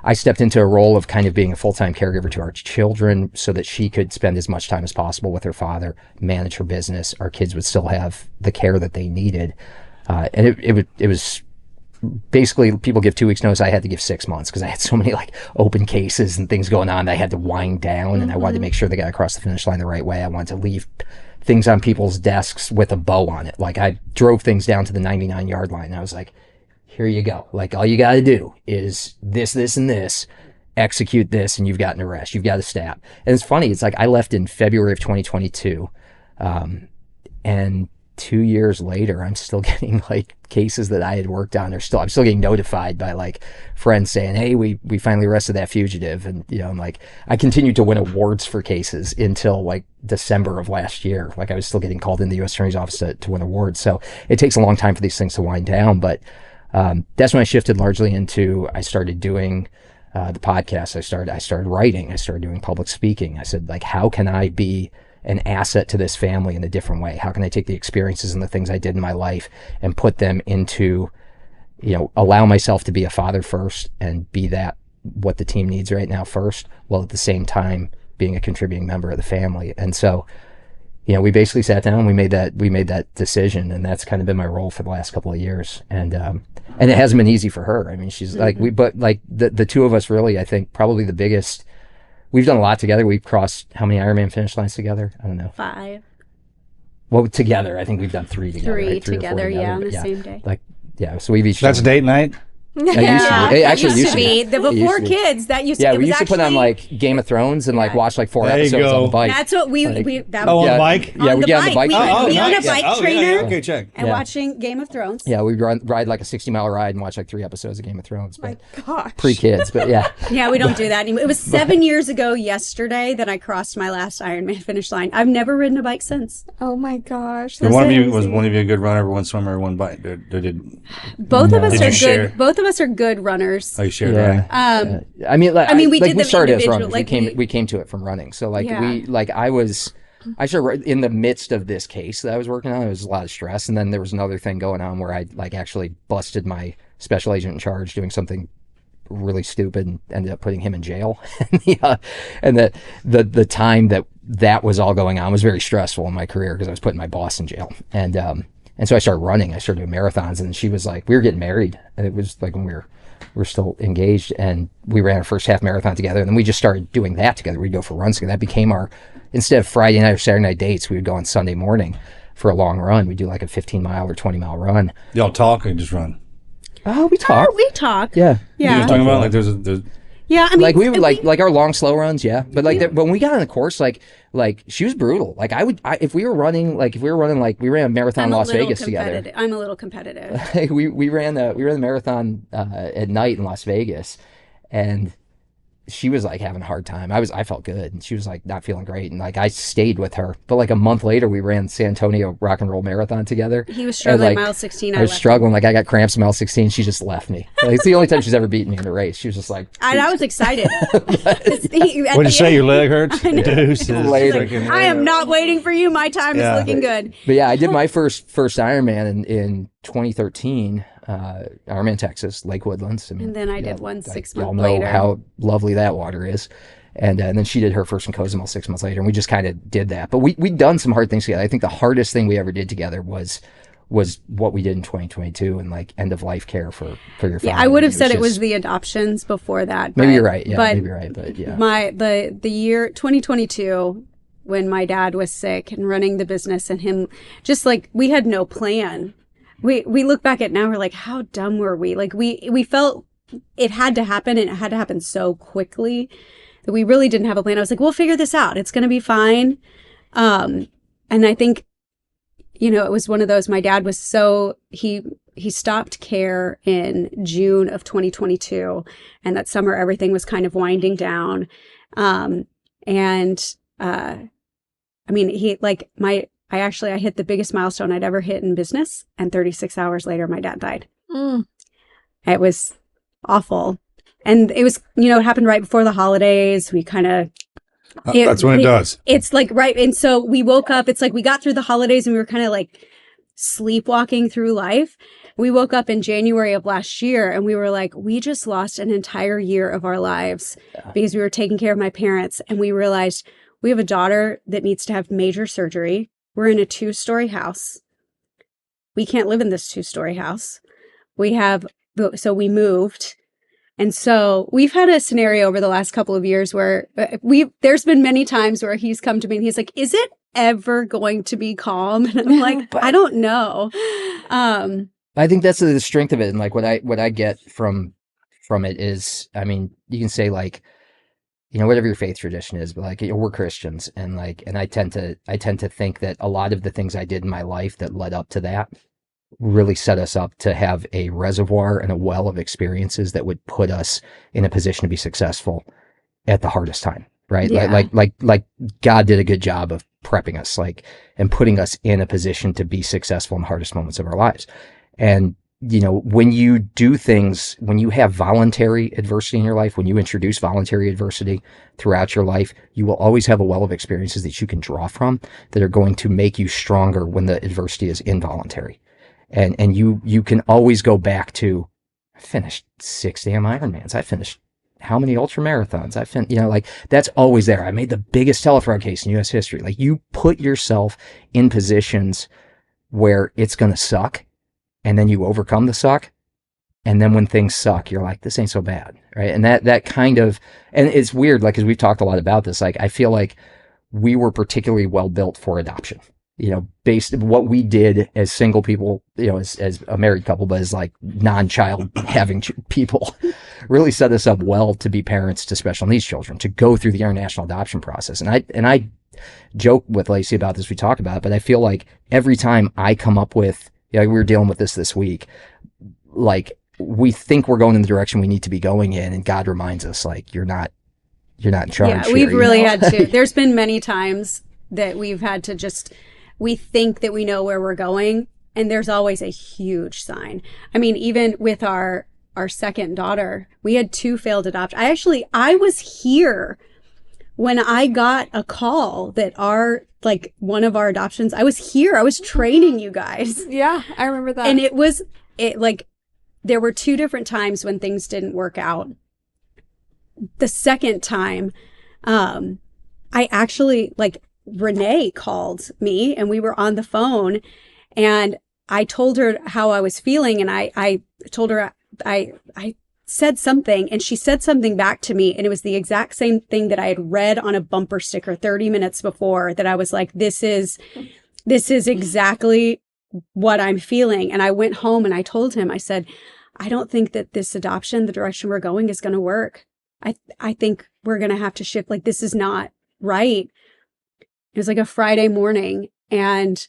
I stepped into a role of kind of being a full-time caregiver to our children so that she could spend as much time as possible with her father, manage her business. Our kids would still have the care that they needed. And it was basically, people give 2 weeks notice. I had to give 6 months because I had so many like open cases and things going on that I had to wind down, and I wanted to make sure they got across the finish line the right way. I wanted to leave things on people's desks with a bow on it. Like I drove things down to the 99-yard line and I was like, here you go. Like all you got to do is this, and this, execute this, and you've got an arrest. You've got a stab. And it's funny. It's like I left in February of 2022. And 2 years later, I'm still getting like cases that I had worked on. I'm still getting notified by like friends saying, hey, we finally arrested that fugitive. And, I'm like, I continued to win awards for cases until like December of last year. Like I was still getting called in the U.S. Attorney's Office to win awards. So it takes a long time for these things to wind down. But that's when I shifted largely into, I started doing the podcast. I started writing. I started doing public speaking. I said, like, how can I be an asset to this family in a different way? How can I take the experiences and the things I did in my life and put them into, allow myself to be a father first and be that what the team needs right now first, while at the same time being a contributing member of the family. And so, we basically sat down, we made that decision, and that's kind of been my role for the last couple of years. And it hasn't been easy for her. I mean, she's like, but the two of us really, I think probably the biggest, we've done a lot together. We've crossed how many Ironman finish lines together? I don't know. 5. Well, together, I think we've done 3 together. 3 right? 3 or 4 together, yeah, on the but same day. Like, yeah, so we've each That's done, date night? It used to be. Before kids, that used to Yeah, it we was used to put on actually- like Game of Thrones and like watch like 4 There you episodes go. on the bike. That's what we Like- that Oh, was on the bike? Yeah, we get on the bike. We train. would be on a nice. bike Oh, trainer yeah, okay, check. and Yeah. watching Game of Thrones. Yeah, we'd ride like a 60-mile ride and watch like 3 episodes of Game of Thrones. But Gosh. pre-kids, but yeah. Yeah, we don't do that anymore. It was 7 years ago yesterday that I crossed my last Ironman finish line. I've never ridden a bike since. Oh my gosh. Was that's one of you crazy. a good runner, one swimmer, one bike? Both of us Did are you share? good. Both of us are good runners. Oh, you shared, Yeah. right? I mean, we did we them started as individual- runners. like we came to it from running. So like Yeah. I started in the midst of this case that I was working on. It was a lot of stress, and then there was another thing going on where I like actually busted my special agent in charge doing something really stupid and ended up putting him in jail. And the time that was all going on was very stressful in my career because I was putting my boss in jail. And so I started running. I started doing marathons, and she was like, we were getting married, and it was like when we were still engaged, and we ran our first half marathon together, and then we just started doing that together. We'd go for runs together. That became instead of Friday night or Saturday night dates, we would go on Sunday morning for a long run. We'd do like a 15-mile or 20-mile run. Y'all talk or just run? Oh, we talk. We talk. Yeah. You were talking about like there's Yeah, I mean, Like we would like our long slow runs, yeah. But like when we got on the course, like she was brutal. Like if we were running like we ran a marathon in Las Vegas together. I'm a little competitive. Like we ran the marathon at night in Las Vegas, and she was like having a hard time. I felt good, and she was like not feeling great, and like I stayed with her. But like a month later, we ran San Antonio Rock and Roll Marathon together. He was struggling And, like, mile 16. I was struggling. Like I got cramps in mile 16. She just left me. Like, it's the only time she's ever beaten me in a race. She was just like, I was excited. What'd you say? Your leg hurts? Deuces. Later. Freaking- I am not waiting for you. My time Yeah. is looking good. But yeah, I did my first Ironman in 2013, Ironman, Texas, Lake Woodlands. I mean, And then I did one 6 y'all months know later. how lovely that water is. And then she did her first in Cozumel 6 months later, and we just kind of did that. But we'd done some hard things together. I think the hardest thing we ever did together was what we did in 2022 and like end of life care for your father. Yeah, I would have said it was just- the adoptions before that. Maybe but- you're right. Yeah, but maybe you're right. But yeah. the year 2022, when my dad was sick and running the business, and him just like we had no plan. We look back at it now, we're like, how dumb were we? Like we felt it had to happen, and it had to happen so quickly that we really didn't have a plan. I was like, we'll figure this out. It's going to be fine. And I think, it was one of those, my dad was he stopped care in June of 2022, and that summer everything was kind of winding down. I I mean, I hit the biggest milestone I'd ever hit in business. And 36 hours later, my dad died. It was awful. And it was, it happened right before the holidays. We kind of, that's when it does. It's like, right. And so we woke up, it's like we got through the holidays and we were kind of like sleepwalking through life. We woke up in January of last year and we were like, we just lost an entire year of our lives because we were taking care of my parents. And we realized we have a daughter that needs to have major surgery. We're in a 2-story house. We can't live in this 2-story house. So we moved. And so we've had a scenario over the last couple of years where there's been many times where he's come to me and he's like, is it ever going to be calm? And I'm like, I don't know. I think that's the strength of it. And like what I get from it is, I mean, you can say like, whatever your faith tradition is, but like, we're Christians and I tend to think that a lot of the things I did in my life that led up to that really set us up to have a reservoir and a well of experiences that would put us in a position to be successful at the hardest time. Right. Yeah. Like God did a good job of prepping us, and putting us in a position to be successful in the hardest moments of our lives. And, when you do things, when you have voluntary adversity in your life, when you introduce voluntary adversity throughout your life, you will always have a well of experiences that you can draw from that are going to make you stronger when the adversity is involuntary. And you can always go back to, I finished 6 damn Ironmans. I finished how many ultra marathons? That's always there. I made the biggest Tele-Fraud case in U.S. history. Like, you put yourself in positions where it's going to suck, and then you overcome the suck. And then when things suck, you're like, this ain't so bad. Right. And that kind of, and it's weird, like, as we've talked a lot about this, like, I feel like we were particularly well built for adoption, based on what we did as single people, as a married couple, but as like non-child having people, really set us up well to be parents to special needs children, to go through the international adoption process. And I joke with Lacey about this, we talk about it, but I feel like every time I come up with, we were dealing with this week, like, we think we're going in the direction we need to be going in, and God reminds us, like, you're not in charge. Yeah, we've really had to. There's been many times that we've had to we think that we know where we're going, and there's always a huge sign. I mean, even with our second daughter, we had 2 failed adoptions. I was here when I got a call that one of our adoptions, I was here. I was training you guys. Yeah, I remember that. And there were 2 different times when things didn't work out. The second time, I actually, Renee called me and we were on the phone, and I told her how I was feeling, and I told her I said something, and she said something back to me, and it was the exact same thing that I had read on a bumper sticker 30 minutes before, that I was like, this is exactly what I'm feeling. And I went home and I told him, I said, I don't think that this adoption, the direction we're going, is going to work. I think we're going to have to shift. Like, this is not right. It was like a Friday morning, and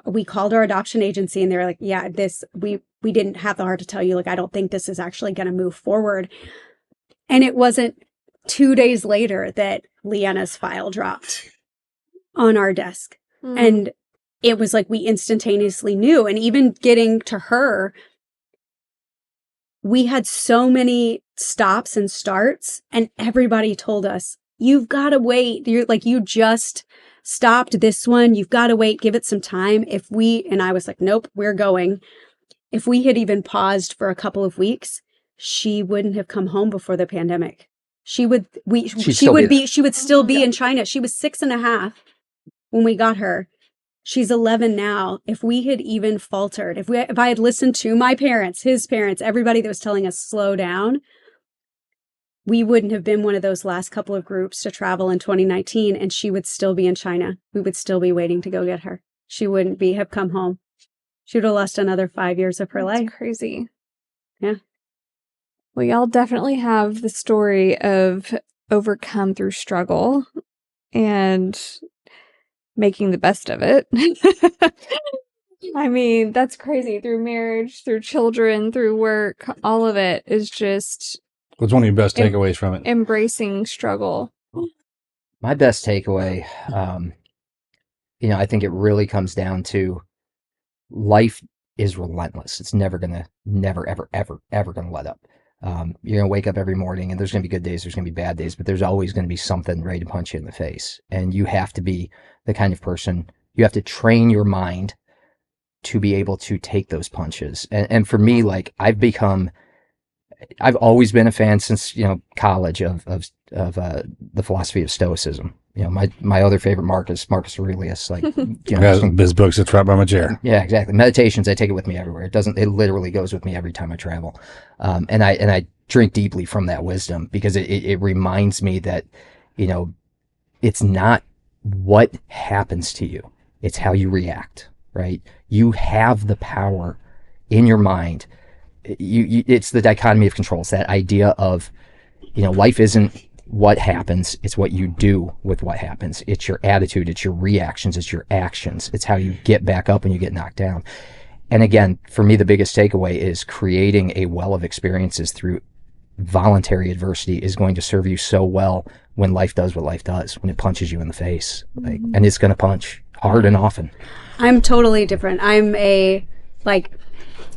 we called our adoption agency, and they were like, yeah, we didn't have the heart to tell you, like, I don't think this is actually going to move forward. And it wasn't 2 days later that Leanna's file dropped on our desk. And it was like we instantaneously knew. And even getting to her, we had so many stops and starts, and everybody told us, you've got to wait. You just stopped this one. You've got to wait. Give it some time. And I was like, nope, we're going. If we had even paused for a couple of weeks, she wouldn't have come home before the pandemic. She would still be in China. She was 6.5 when we got her. She's 11 now. If we had even faltered, if I had listened to my parents, his parents, everybody that was telling us slow down, we wouldn't have been one of those last couple of groups to travel in 2019, and she would still be in China. We would still be waiting to go get her. She wouldn't have come home. She would have lost another 5 years of her life. Crazy. Yeah. Well, y'all definitely have the story of overcome through struggle and making the best of it. I mean, that's crazy. Through marriage, through children, through work, all of it is just... What's one of your best takeaways from it? Embracing struggle. My best takeaway, I think it really comes down to life is relentless. It's never, ever, ever going to let up. You're going to wake up every morning and there's going to be good days, there's going to be bad days, but there's always going to be something ready to punch you in the face. And you have to be the kind of person, you have to train your mind to be able to take those punches. And for me, like I've always been a fan since, college of the philosophy of Stoicism. My other favorite Marcus Aurelius, like, his books that's right by my chair. Yeah, exactly. Meditations, I take it with me everywhere. It literally goes with me every time I travel. And I drink deeply from that wisdom because it reminds me that, it's not what happens to you. It's how you react, right? You have the power in your mind. It's the dichotomy of control. It's that idea of, life isn't what happens, it's what you do with what happens. It's your attitude, it's your reactions, it's your actions. It's how you get back up when you get knocked down. And again, for me, the biggest takeaway is creating a well of experiences through voluntary adversity is going to serve you so well when life does what life does, when it punches you in the face. And it's going to punch hard and often. I'm totally different. I'm the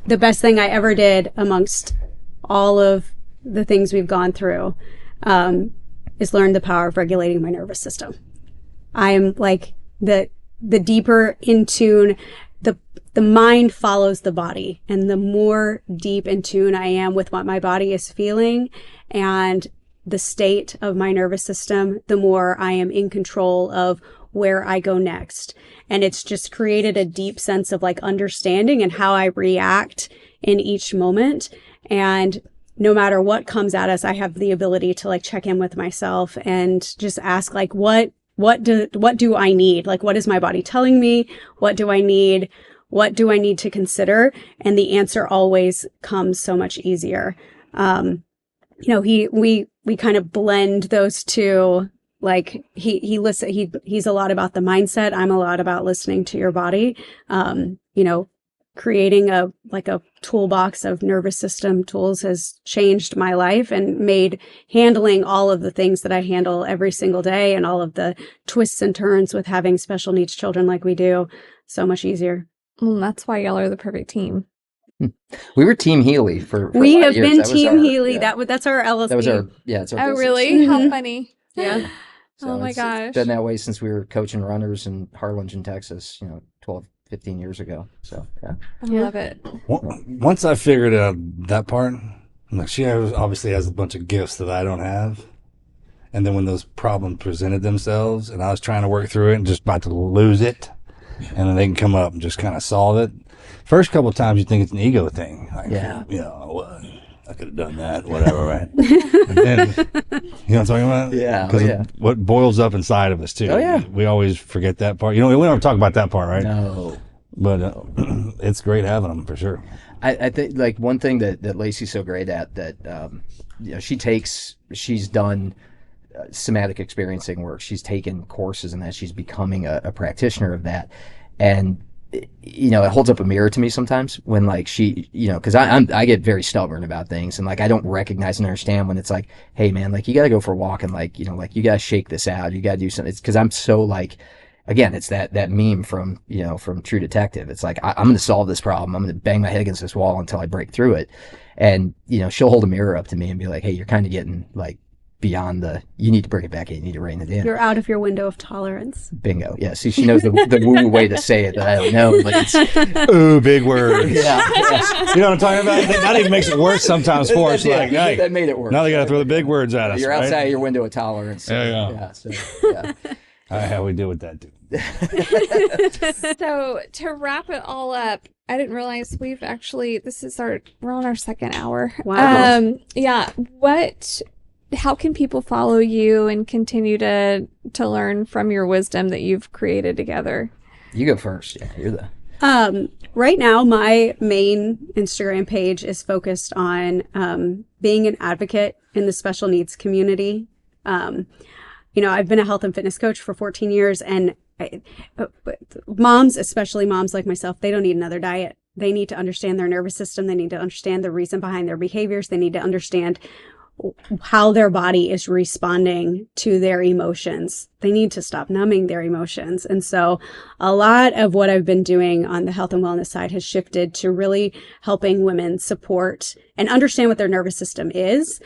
best thing I ever did amongst all of the things we've gone through is learn the power of regulating my nervous system. I am like the deeper in tune, the mind follows the body, and the more deep in tune I am with what my body is feeling and the state of my nervous system, the more I am in control of where I go next. And it's just created a deep sense of like understanding and how I react in each moment. And no matter what comes at us, I have the ability to like check in with myself and just ask like, what do I need? Like, what is my body telling me? What do I need? What do I need to consider? And the answer always comes so much easier. We kind of blend those two. Like he's a lot about the mindset. I'm a lot about listening to your body. Creating a toolbox of nervous system tools has changed my life and made handling all of the things that I handle every single day and all of the twists and turns with having special needs children like we do so much easier. Well, that's why y'all are the perfect team. We were Team Healey for we have years. been Team Healey. Yeah. That's our LLC. That was our it's our Oh, business. really? Mm-hmm. How funny. Yeah. So oh my it's gosh. been that way since we were coaching runners in Harlingen, Texas, 12, 15 years ago. So, yeah. I love it. Once I figured out that part, I'm like, she obviously has a bunch of gifts that I don't have. And then when those problems presented themselves and I was trying to work through it and just about to lose it, and then they can come up and just kind of solve it. First couple of times you think it's an ego thing. Like, I could have done that, whatever, right? And then, you know what I'm talking about? Yeah. Because what boils up inside of us, too. Oh, yeah. We always forget that part. We don't talk about that part, right? No. But it's great having them, for sure. I think, like, one thing that Lacey's so great at that, she's done somatic experiencing work. She's taken courses in that. She's becoming a practitioner of that. And it holds up a mirror to me sometimes when like she, cause I get very stubborn about things and like I don't recognize and understand when it's like, hey man, like you gotta go for a walk and like, like you gotta shake this out. You gotta do something. It's cause I'm so like, again, it's that meme from True Detective. It's like, I'm going to solve this problem. I'm going to bang my head against this wall until I break through it. And, she'll hold a mirror up to me and be like, hey, you're kind of getting like beyond you need to bring it back in. You need to rein it in. You're out of your window of tolerance. Bingo. Yeah. See, she knows the woo way to say it that I don't know, but it's. Ooh, big words. Yeah. You know what I'm talking about? That even makes it worse sometimes for us. Like, hey, that made it worse. Now they got to throw the big words at us. You're right? outside your window of tolerance. Yeah. So, yeah. How we deal with that, too. So to wrap it all up, I didn't realize we're on our second hour. Wow. How can people follow you and continue to learn from your wisdom that you've created together? You go first. Yeah, you're the. Right now, my main Instagram page is focused on being an advocate in the special needs community. I've been a health and fitness coach for 14 years, and moms, especially moms like myself, they don't need another diet. They need to understand their nervous system. They need to understand the reason behind their behaviors. They need to understand how their body is responding to their emotions. They need to stop numbing their emotions. And so a lot of what I've been doing on the health and wellness side has shifted to really helping women support and understand what their nervous system is.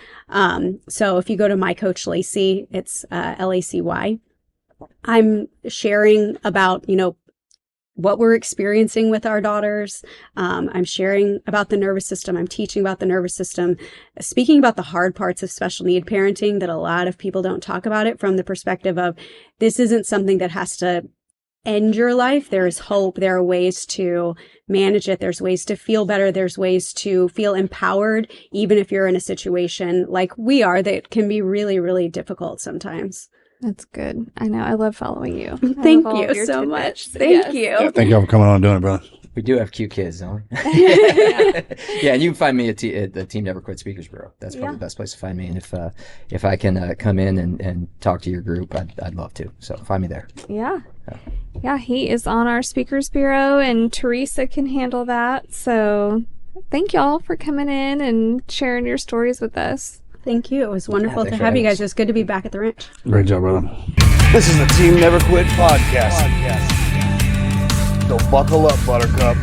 So if you go to my coach, Lacey, it's Lacy. I'm sharing about, what we're experiencing with our daughters. I'm sharing about the nervous system. I'm teaching about the nervous system, speaking about the hard parts of special need parenting that a lot of people don't talk about it from the perspective of this isn't something that has to end your life. There is hope. There are ways to manage it. There's ways to feel better. There's ways to feel empowered, even if you're in a situation like we are that can be really, really difficult sometimes. That's good. I know. I love following you. Thank you so much. Thank you. Yeah, thank y'all for coming on and doing it, brother. We do have cute kids, don't we? Yeah, and you can find me at the Team Never Quit Speakers Bureau. That's probably the best place to find me. And if I can come in and talk to your group, I'd love to. So find me there. Yeah. Yeah, he is on our Speakers Bureau, and Teresa can handle that. So thank y'all for coming in and sharing your stories with us. Thank you. It was wonderful to have you guys. It was good to be back at the ranch. Great job, brother. This is the Team Never Quit podcast. So buckle up, Buttercup.